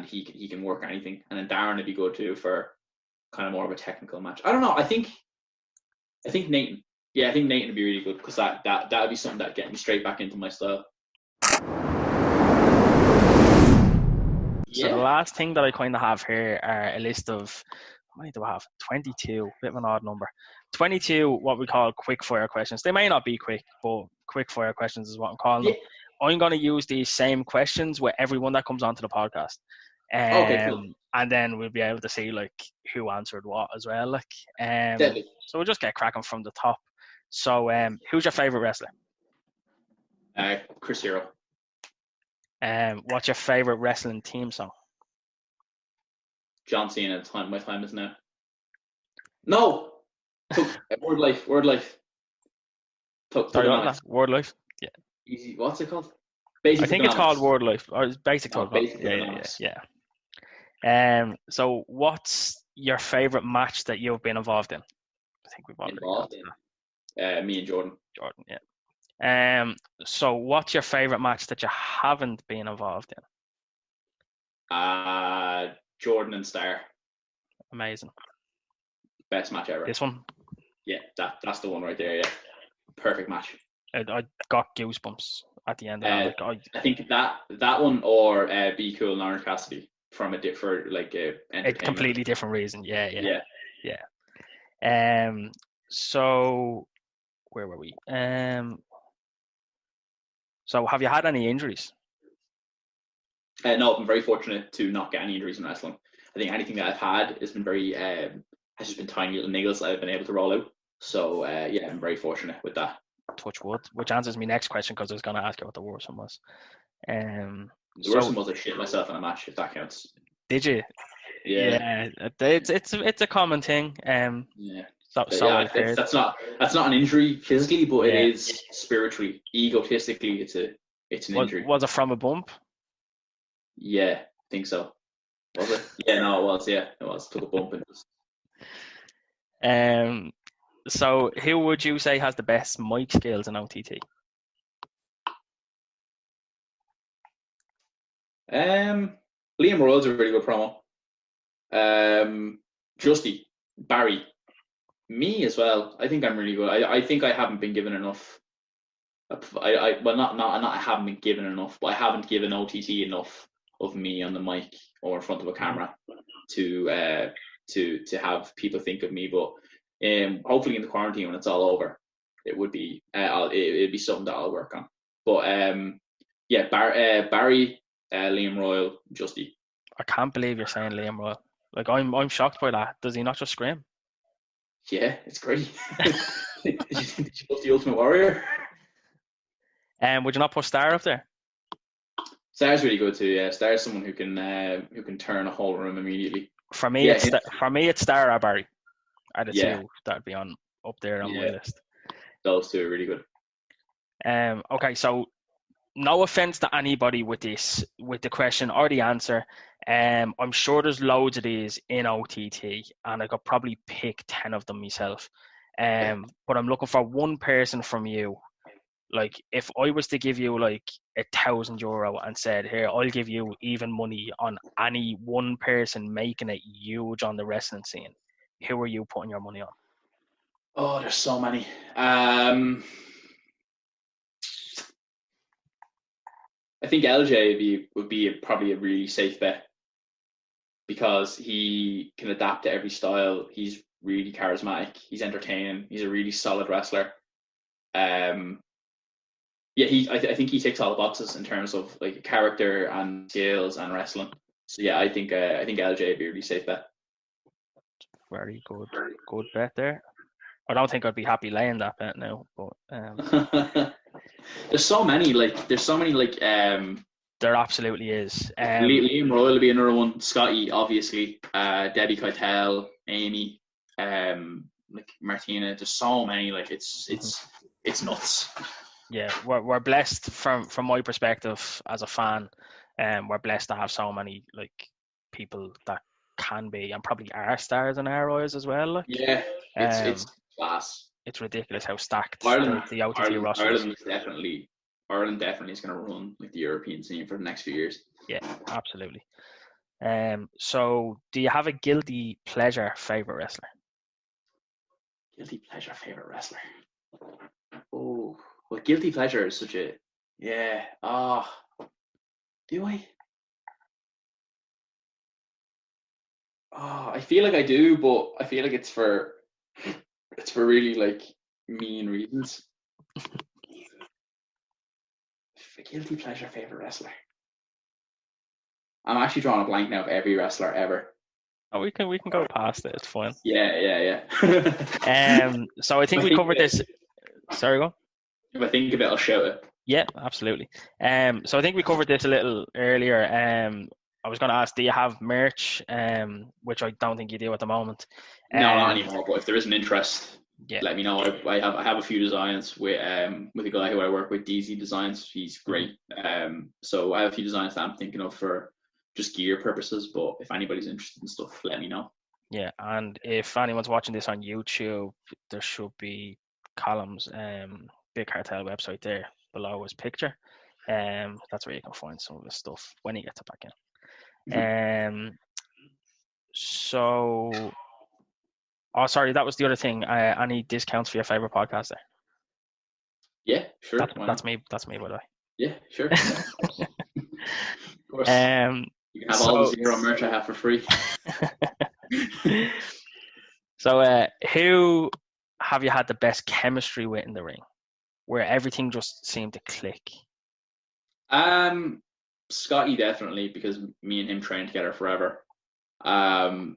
he can work anything. And then Darren would be good too for kind of more of a technical match. I don't know. I think Nathan. Yeah, I think Nathan would be really good because that would be something that get me straight back into my style. So the last thing that I kind of have here are a list of, how many do I have? 22, bit of an odd number. 22 what we call quick fire questions. They may not be quick, but quick fire questions is what I'm calling them. I'm going to use these same questions with everyone that comes onto the podcast. Okay, cool. And then we'll be able to see like who answered what as well. So we'll just get cracking from the top. So who's your favorite wrestler? Chris Hero. What's your favorite wrestling theme song? John Cena. My time is now. No. Word Life. Sorry, Word Life. Yeah. Easy. What's it called? Basic I to think the it's called novice. World Life, or it's basic to No, it. basic to the Yeah, novice. yeah. So what's your favorite match that you've been involved in? I think we've already Involved answered that, in me and Jordan. Jordan. Yeah. So what's your favorite match that you haven't been involved in? Jordan and Star, Amazing. best match ever. This one, Yeah, that's the one right there. Yeah, perfect match. I got goosebumps at the end of that. I think that one or Be Cool and Orange Cassidy from a different a entertainment. completely different reason. Yeah. Yeah. So where were we? So have you had any injuries? No, I've been very fortunate to not get any injuries in wrestling. I think anything that I've had has been has just been tiny little niggles that I've been able to roll out. So yeah, I'm very fortunate with that. Touch wood, which answers my next question because I was going to ask you what the worst one was. The worst one was I shit myself in a match, if that counts. Did you? Yeah. It's a common thing. Yeah. So I've heard. That's not an injury physically, but it Yeah. is spiritually, egotistically. It's an injury. Was it from a bump? Yeah, I think so. Was it? Yeah, no, it was. Yeah, it was. Took a bump and just. So who would you say has the best mic skills in OTT? Liam Royals a really good promo. Justy, Barry, me as well. I think I'm really good. I think I haven't been given enough. Well, not I haven't been given enough, but I haven't given OTT enough of me on the mic or in front of a camera to have people think of me. But hopefully in the quarantine when it's all over, it would be it'd be something that I'll work on. But yeah, Barry, Liam Royal, Justy. I can't believe you're saying Liam Royal. Like I'm shocked by that. Does he not just scream? Yeah, it's great. Did you love the Ultimate Warrior? Would you not put Star up there? Star's really good too. Yeah, Star's someone who can turn a whole room immediately. For me, it's Star or Barry. Are the two that'd be up there on my list. Those two are really good. Okay, so no offense to anybody with the question or the answer. I'm sure there's loads of these in OTT, and I could probably pick 10 of them myself. But I'm looking for one person from you. Like, if I was to give you like €1,000 and said, "Here, I'll give you even money on any one person making it huge on the wrestling scene," who are you putting your money on? Oh, there's so many. I think LJ would be probably a really safe bet because he can adapt to every style. He's really charismatic. He's entertaining. He's a really solid wrestler. Yeah, I think he ticks all the boxes in terms of like character and skills and wrestling. So yeah, I think LJ would be a really safe bet. Very good bet there. I don't think I'd be happy laying that bet now, but there's so many like there absolutely is. Liam Royal will be another one. Scotty, obviously. Debbie Keitel, Amy, like Martina. There's so many. Like it's nuts. Yeah, we're blessed from my perspective as a fan. We're blessed to have so many like people that can be and probably are stars in our eyes as well. Like, yeah, it's class. It's ridiculous how stacked the OTT Ireland, roster is. Ireland definitely is going to run like the European scene for the next few years. Yeah, absolutely. So do you have a guilty pleasure favorite wrestler? Guilty pleasure favorite wrestler. Oh, well, guilty pleasure is such a do I? Oh, I feel like I do, but I feel like it's for really like mean reasons. Guilty pleasure favorite wrestler. I'm actually drawing a blank now of every wrestler ever. Oh, we can go past it. It's fine. Yeah. So I think we covered this. Sorry, go. If I think of it, I'll shout it. Yeah, absolutely. So I think we covered this a little earlier. I was going to ask, do you have merch? Which I don't think you do at the moment. No, not anymore. But if there is an interest, Yeah. let me know. I have a few designs with a guy who I work with, DZ Designs. He's great. So I have a few designs that I'm thinking of for just gear purposes. But if anybody's interested in stuff, let me know. Yeah, and if anyone's watching this on YouTube, there should be Calum's Big Cartel website there below his picture. That's where you can find some of his stuff when he gets it back in. So, oh, sorry, that was the other thing. Any discounts for your favorite podcast there? Yeah, sure. Why That's not? me. That's me, by the Yeah, sure. Yeah, of course. way. You can have all the So, Zero merch I have for free. so who have you had the best chemistry with in the ring, where everything just seemed to click? Scotty definitely, because me and him trained together forever.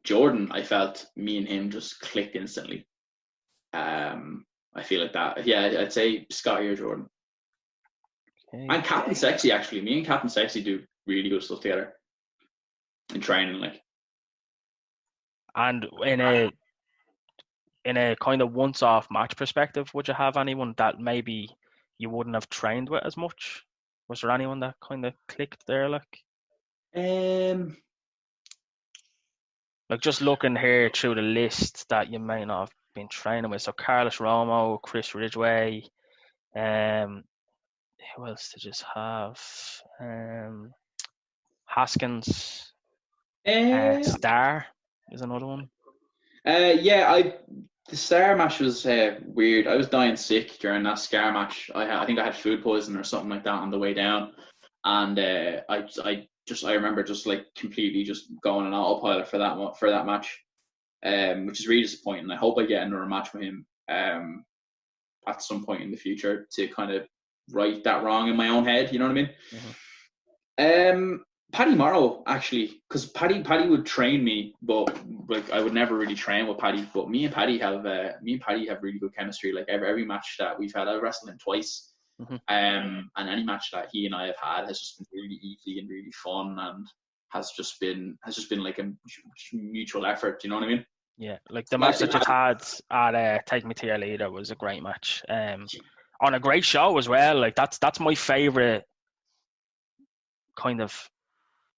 Jordan, I felt me and him just clicked instantly. I feel like that. Yeah, I'd say Scotty or Jordan. Okay. And Captain Sexy, actually. Me and Captain Sexy do really good stuff together in training. Like, And in a kind of once-off match perspective, would you have anyone that maybe you wouldn't have trained with as much? Was there anyone that kind of clicked there, um, like just looking here through the list that you may not have been training with? So Carlos Romo, Chris Ridgway, who else did you have? Haskins, uh, Star is another one. yeah, the Star match was weird. I was dying sick during that Scar match. I think I had food poison or something like that on the way down, and I remember just like completely just going on autopilot for that match, which is really disappointing. I hope I get another match with him at some point in the future to kind of right that wrong in my own head. You know what I mean? Paddy Morrow, actually, because Paddy would train me, but like I would never really train with Paddy. But me and Paddy have really good chemistry. Like every match that we've had, I wrestled him twice. And any match that he and I have had has just been really easy and really fun, and has just been like a mutual effort. Do you know what I mean? Yeah, like the match that you had at Take Me to Your Leader was a great match. On a great show as well. Like that's my favorite kind of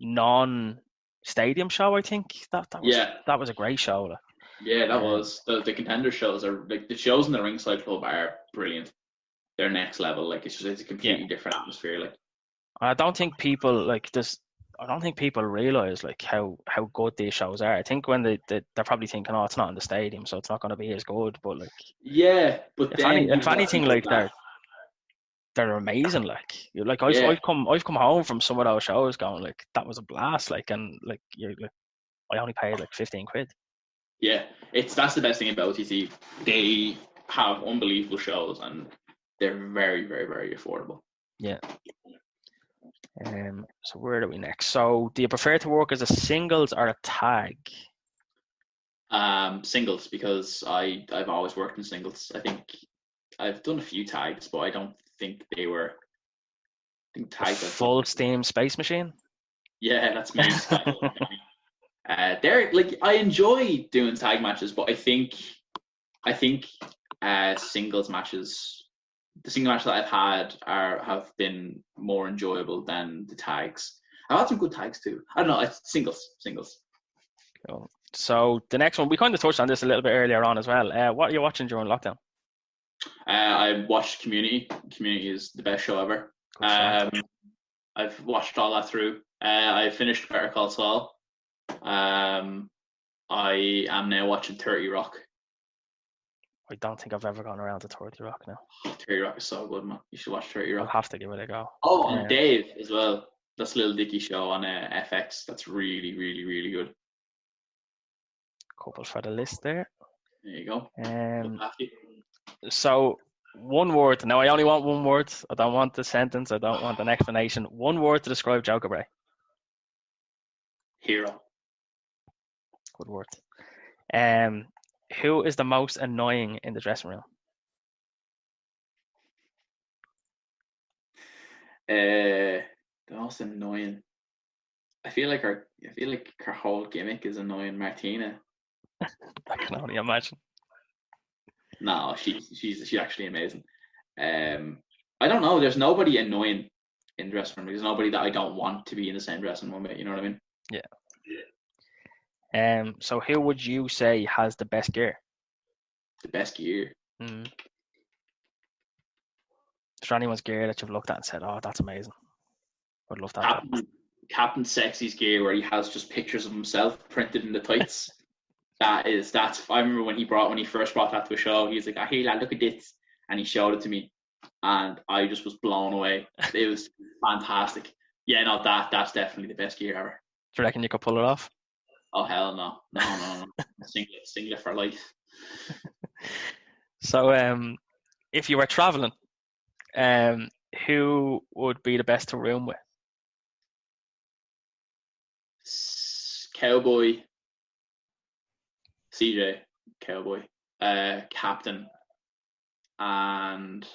non-stadium show. I think that was a great show. Like. Yeah, that was the contender shows are like the shows in the Ringside Club are brilliant. They're next level. Like it's a completely different atmosphere. Like I don't think people like this. I don't think people realize like how good these shows are. I think when they're probably thinking, oh, it's not in the stadium, so it's not going to be as good. But like, yeah, but then if anything, like they're amazing. Like I've come home from some of those shows going like that was a blast. Like and like I only paid like 15 quid. Yeah, that's the best thing about OTT. They have unbelievable shows and they're very, very, very affordable. Yeah. So where are we next? So do you prefer to work as a singles or a tag? Singles, because I've always worked in singles. I think I've done a few tags, but I don't think they were. I think tags. Full steam space machine. Yeah, that's me. They're like I enjoy doing tag matches, but I think singles matches, the single matches that I've had have been more enjoyable than the tags. I've had some good tags too. I don't know. It's singles. Cool. So the next one, we kind of touched on this a little bit earlier on as well. What are you watching during lockdown? I watched Community. Community is the best show ever. I've watched all that through. I finished Better Call Saul. I am now watching 30 Rock. I don't think I've ever gone around to 30 Rock now. 30 Rock is so good, man. You should watch 30 Rock. I'll have to give it a go. Oh, and Dave as well. That's Little Dicky show on FX. That's really, really, really good. Couple for the list there. There you go. So one word. Now I only want one word. I don't want the sentence. I don't want an explanation. One word to describe Joker Bray. Hero. Good word. Who is the most annoying in the dressing room? The most annoying. I feel like her whole gimmick is annoying, Martina. I can only imagine. No, she's actually amazing. I don't know. There's nobody annoying in the dressing room. There's nobody that I don't want to be in the same dressing room with. You know what I mean? Yeah. So who would you say has the best gear? The best gear. Mm. Is there anyone's gear that you've looked at and said, "Oh, that's amazing. I'd love that." Captain Sexy's gear, where he has just pictures of himself printed in the tights. that's. I remember when he first brought that to a show. He was like, "Ah, here, lad, look at this," and he showed it to me, and I just was blown away. It was fantastic. Yeah, no, that's definitely the best gear ever. Do you reckon you could pull it off? Oh hell no. Singlet for life. So, if you were traveling, who would be the best to room with? Cowboy, CJ, Cowboy, Captain, and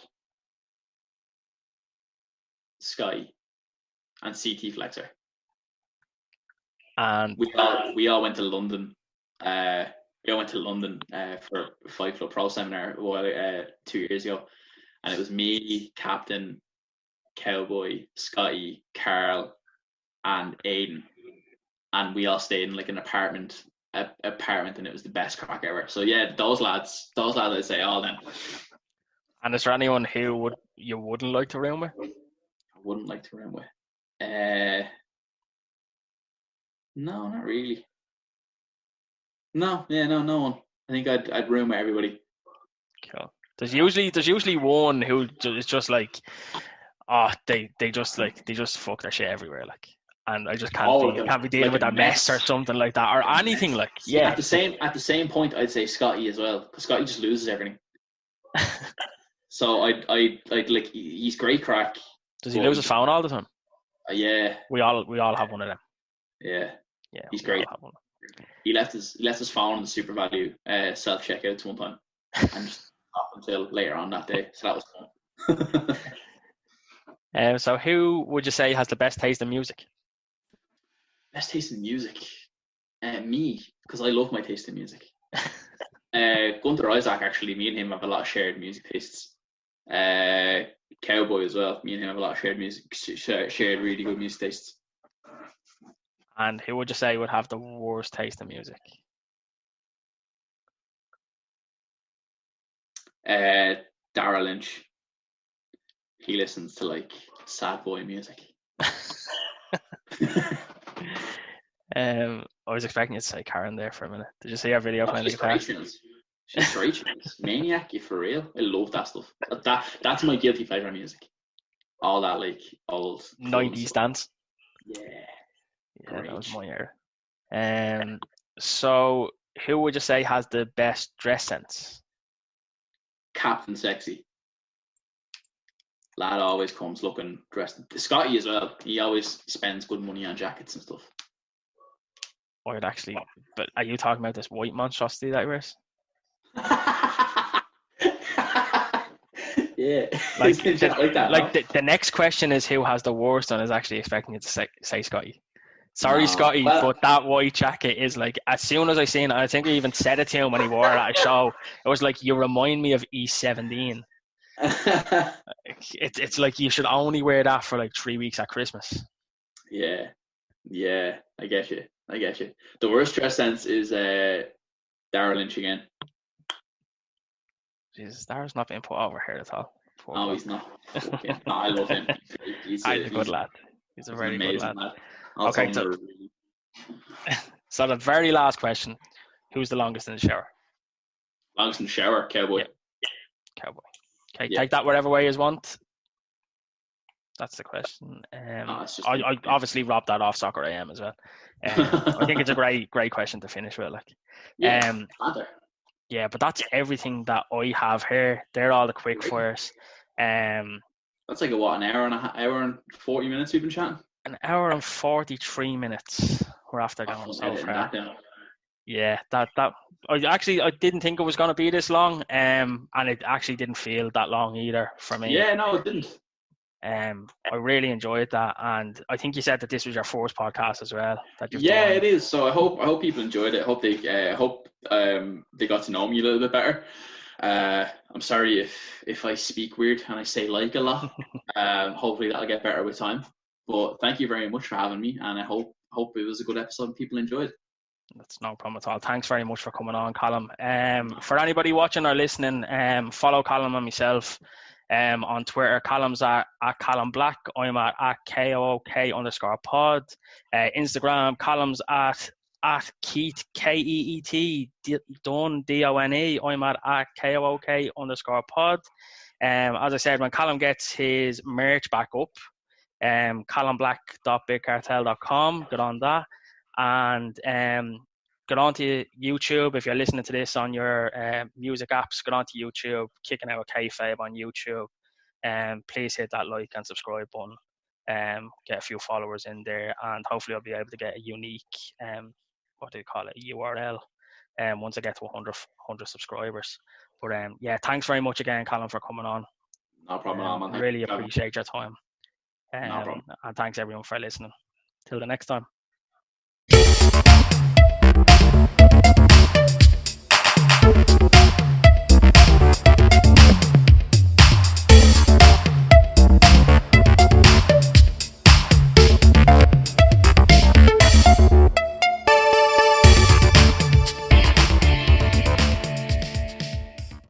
Sky, and CT Flexer. And we all went to London. We all went to London for Fight Club Pro seminar 2 years ago, and it was me, Captain, Cowboy, Scotty, Carl, and Aiden, and we all stayed in like an apartment, and it was the best crack ever. So yeah, those lads, I'd say all them. And is there anyone who you wouldn't like to room with? I wouldn't like to room with. No, not really. No one. I think I'd room with everybody. Cool. There's usually one who is just like, they just fuck their shit everywhere, like, and I just can't be dealing with that mess or something like that, or anything like. Yeah. At the same point, I'd say Scotty as well, because Scotty just loses everything. So I'd like, he's great crack. Does he lose his phone all the time? Yeah. We all have one of them. Yeah. Yeah. He's great. He left his phone in the Super Value self checkouts one time, and just up until later on that day. So that was fun. So who would you say has the best taste in music? Best taste in music? Me, because I love my taste in music. Gunther Isaac, actually, me and him have a lot of shared music tastes. Cowboy as well. Me and him have a lot of shared really good music tastes. And who would you say would have the worst taste in music? Dara Lynch. He listens to like sad boy music. I was expecting you to say Karen there for a minute. Did you see our video playing the guitar? She's great. Maniac, you for real? I love that stuff. That's my guilty pleasure music. All that like old 90s dance. Yeah, that was my era. So who would you say has the best dress sense? Captain Sexy. Lad always comes looking dressed. Scotty as well. He always spends good money on jackets and stuff. I'd actually, but are you talking about this white monstrosity that he wears? Yeah. Like the next question is who has the worst, and I was actually expecting you to say Scotty. Sorry, Scotty, but that white jacket is like, as soon as I seen it, I think I even said it to him when he wore it at a show, it was like, you remind me of E17. It's like you should only wear that for like 3 weeks at Christmas. Yeah, I get you. The worst dress sense is Dara Lynch again. Jesus, Dara's not being put over here at all. No, he's not. No, I love him. He's a good lad. He's a very good lad. Okay, so the very last question: who's the longest in the shower? Longest in the shower, Cowboy. Yeah. Cowboy. Okay, take that whatever way you want. That's the question. I obviously robbed that off Soccer AM as well. I think it's a great question to finish with. Like, yeah, but that's everything that I have here. They're all the quick fires. That's like an hour and 40 minutes we've been chatting. An hour and 43 minutes. We're after going so far. Yeah, that I didn't think it was going to be this long, and it actually didn't feel that long either for me. Yeah, no, it didn't. I really enjoyed that, and I think you said that this was your first podcast as well. It is. So I hope people enjoyed it. I hope they got to know me a little bit better. I'm sorry if I speak weird and I say like a lot. Hopefully that'll get better with time. But thank you very much for having me, and I hope it was a good episode and people enjoyed. That's no problem at all. Thanks very much for coming on, Calum. For anybody watching or listening, follow Calum and myself on Twitter. Calum's at Calum Black. I'm at KOOK_pod. Instagram, Calum's at Keith, KEET, Done, DONE. I'm at KOOK_pod. As I said, when Calum gets his merch back up, calumblack.bigcartel.com, get on that. And get onto YouTube. If you're listening to this on your music apps, get onto YouTube, Kicking Out Kayfabe on YouTube. Please hit that like and subscribe button. Get a few followers in there, and hopefully I'll be able to get a unique, what do you call it, URL, once I get to 100 subscribers. But yeah, thanks very much again, Calum, for coming on. No problem at all, man. Really appreciate your time. No problem. And thanks everyone for listening. Till the next time.